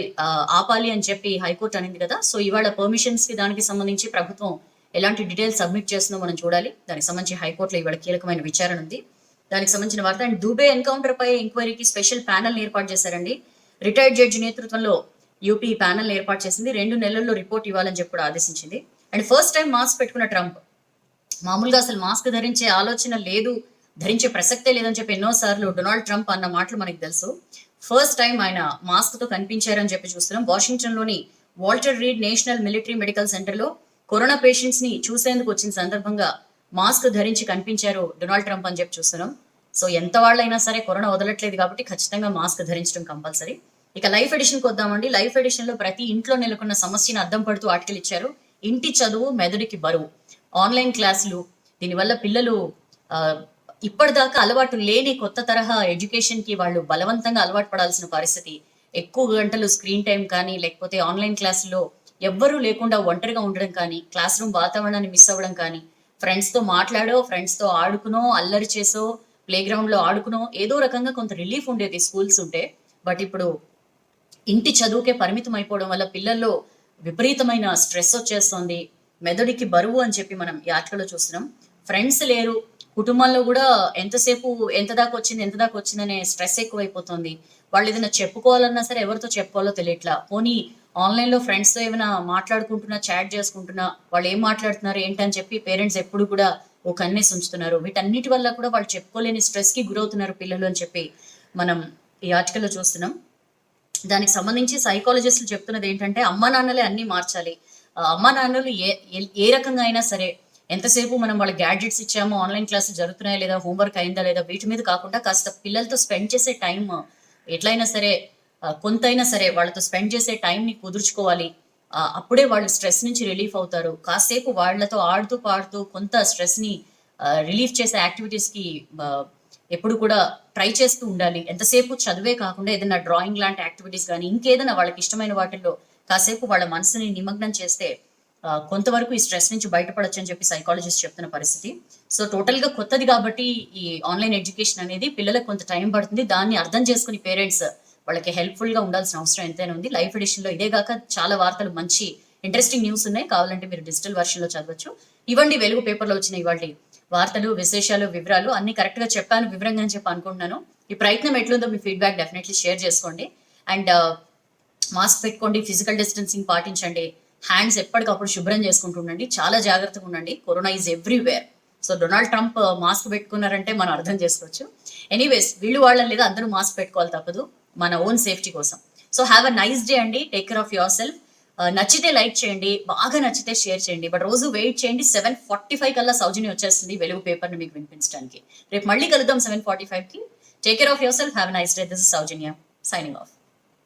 ఆపాలి అని చెప్పి హైకోర్టు అనింది కదా. సో ఇవాళ పర్మిషన్స్ కి దానికి సంబంధించి ప్రభుత్వం ఎలాంటి డీటెయిల్స్ సబ్మిట్ చేస్తుందో మనం చూడాలి. దానికి సంబంధించి హైకోర్టులో ఇవాళ కీలకమైన విచారణ ఉంది. దానికి సంబంధించిన వార్త. అండ్ దుబే ఎన్కౌంటర్ పై ఎంక్వైరీకి స్పెషల్ ప్యానల్ ఏర్పాటు చేశారండి. రిటైర్డ్ జడ్జి నేతృత్వంలో యూపీ ప్యానల్ ఏర్పాటు చేసింది. 2 నెలల్లో రిపోర్ట్ ఇవ్వాలని చెప్పి కూడా ఆదేశించింది. అండ్ ఫస్ట్ టైం మాస్క్ పెట్టుకున్న ట్రంప్, మామూలుగా అసలు మాస్క్ ధరించే ఆలోచన లేదు, ధరించే ప్రసక్తే లేదని చెప్పి ఎన్నోసార్లు డొనాల్డ్ ట్రంప్ అన్న మాటలు మనకి తెలుసు. ఫస్ట్ టైం ఆయన మాస్క్ తో కనిపించారని చెప్పి చూస్తున్నాం. వాషింగ్టన్ లోని Walter Reed National Military Medical Center లో కరోనా పేషెంట్స్ ని చూసేందుకు వచ్చిన సందర్భంగా మాస్క్ ధరించి కనిపించారు డొనాల్డ్ ట్రంప్ అని చెప్పి చూస్తున్నాం. సో ఎంత వాళ్ళైనా సరే కరోనా వదలట్లేదు కాబట్టి ఖచ్చితంగా మాస్క్ ధరించడం కంపల్సరీ. ఇక లైఫ్ ఎడిషన్ కి వద్దామండి. లైఫ్ ఎడిషన్ లో ప్రతి ఇంట్లో నెలకొన్న సమస్యను అద్దం పడుతూ ఆర్టికల్ ఇచ్చారు. ఇంటి చదువు మెదడుకి బరువు, ఆన్లైన్ క్లాసులు, దీనివల్ల పిల్లలు ఇప్పటిదాకా అలవాటు లేని కొత్త తరహా ఎడ్యుకేషన్ కి వాళ్ళు బలవంతంగా అలవాటు పడాల్సిన పరిస్థితి. ఎక్కువ గంటలు స్క్రీన్ టైం కానీ, లేకపోతే ఆన్లైన్ క్లాసులో ఎవ్వరూ లేకుండా ఒంటరిగా ఉండడం కానీ, క్లాస్ రూమ్ వాతావరణాన్ని మిస్ అవ్వడం కానీ, ఫ్రెండ్స్ తో మాట్లాడో, ఫ్రెండ్స్ తో ఆడుకునో, అల్లరి చేసో, ప్లే గ్రౌండ్ లో ఆడుకునో ఏదో రకంగా కొంత రిలీఫ్ ఉండేది స్కూల్స్ ఉంటే. బట్ ఇప్పుడు ఇంటి చదువుకే పరిమితం అయిపోవడం వల్ల పిల్లల్లో విపరీతమైన స్ట్రెస్ వచ్చేస్తుంది, మెదడుకి బరువు అని చెప్పి మనం ఈ ఆర్టికల్లో చూస్తున్నాం. ఫ్రెండ్స్ లేరు, కుటుంబంలో కూడా ఎంతసేపు ఎంత దాకా వచ్చింది అనే స్ట్రెస్ ఎక్కువైపోతుంది. వాళ్ళు ఏదైనా చెప్పుకోవాలన్నా సరే ఎవరితో చెప్పుకోవాలో తెలియట్లా. పోనీ ఆన్లైన్ లో ఫ్రెండ్స్ తో ఏమైనా మాట్లాడుకుంటున్నా, చాట్ చేసుకుంటున్నా, వాళ్ళు ఏం మాట్లాడుతున్నారు ఏంటని చెప్పి పేరెంట్స్ ఎప్పుడు కూడా ఒక కన్నేసి ఉంచుతున్నారు. వీటన్నిటి వల్ల కూడా వాళ్ళు చెప్పుకోలేని స్ట్రెస్ కి గురవుతున్నారు పిల్లలు అని చెప్పి మనం ఈ ఆర్టికల్లో చూస్తున్నాం. దానికి సంబంధించి సైకాలజిస్టులు చెప్తున్నది ఏంటంటే, అమ్మా నాన్నలే అన్ని మార్చాలి. అమ్మా నాన్నలు ఏ రకంగా అయినా సరే, ఎంతసేపు మనం వాళ్ళ గ్యాడ్జెట్స్ ఇచ్చామో, ఆన్లైన్ క్లాసులు జరుగుతున్నాయా లేదా, హోంవర్క్ అయిందా లేదా, వీటి మీద కాకుండా కాస్త పిల్లలతో స్పెండ్ చేసే టైం ఎట్లయినా సరే, కొంతైనా సరే వాళ్ళతో స్పెండ్ చేసే టైంని కుదుర్చుకోవాలి. అప్పుడే వాళ్ళు స్ట్రెస్ నుంచి రిలీఫ్ అవుతారు. కాసేపు వాళ్ళతో ఆడుతూ పాడుతూ కొంత స్ట్రెస్ ని రిలీఫ్ చేసే యాక్టివిటీస్ కి ఎప్పుడు కూడా ట్రై చేస్తూ ఉండాలి. ఎంతసేపు చదివే కాకుండా ఏదైనా డ్రాయింగ్ లాంటి యాక్టివిటీస్ కానీ, ఇంకేదైనా వాళ్ళకి ఇష్టమైన వాటిల్లో కాసేపు వాళ్ళ మనసుని నిమగ్నం చేస్తే కొంతవరకు ఈ స్ట్రెస్ నుంచి బయటపడొచ్చు అని చెప్పి సైకాలజిస్ట్ చెప్తున్న పరిస్థితి. సో టోటల్ గా కొత్తది కాబట్టి ఈ ఆన్లైన్ ఎడ్యుకేషన్ అనేది పిల్లలకు కొంత టైం పడుతుంది. దాన్ని అర్థం చేసుకుని పేరెంట్స్ వాళ్ళకి హెల్ప్ఫుల్ గా ఉండాల్సిన అవసరం ఎంతైనా ఉంది. లైఫ్ ఎడిషన్ లో ఇదే కాక చాలా వార్తలు, మంచి ఇంట్రెస్టింగ్ న్యూస్ ఉన్నాయి. కావాలంటే మీరు డిజిటల్ వర్షన్ లో చదవచ్చు. ఇవ్వండి వెలుగు పేపర్ లో వచ్చిన ఇవాళ వార్తలు, విశేషాలు, వివరాలు అన్ని కరెక్ట్ గా చెప్పాను, వివరంగా అని చెప్పి అనుకుంటున్నాను. ఈ ప్రయత్నం ఎట్లుందో మీ ఫీడ్బ్యాక్ డెఫినెట్లీ షేర్ చేసుకోండి. అండ్ మాస్క్ పెట్టుకోండి, ఫిజికల్ డిస్టెన్సింగ్ పాటించండి, హ్యాండ్స్ ఎప్పటికప్పుడు శుభ్రం చేసుకుంటూ ఉండండి, చాలా జాగ్రత్తగా ఉండండి. Corona is everywhere. So Donald Trump mask పెట్టుకున్నారంటే మనం అర్థం చేసుకోవచ్చు. ఎనీవేస్ వీళ్ళు వాళ్ళని లేదా అందరూ మాస్క్ పెట్టుకోవాలి, తప్పదు, మన ఓన్ సేఫ్టీ కోసం. So have a nice day అండి. Take care of yourself. నచ్చితే లైక్ చేయండి, బాగా నచ్చితే షేర్ చేయండి. బట్ రోజు వెయిట్ చేయండి, 7:45 కల్లా సౌజన్య వచ్చేస్తుంది వెలుగు పేపర్ని మీకు వినిపించడానికి. రేపు మళ్ళీ కలుద్దాం 7:45కి. Take care of yourself. Have a nice day. This is Soujanya signing of.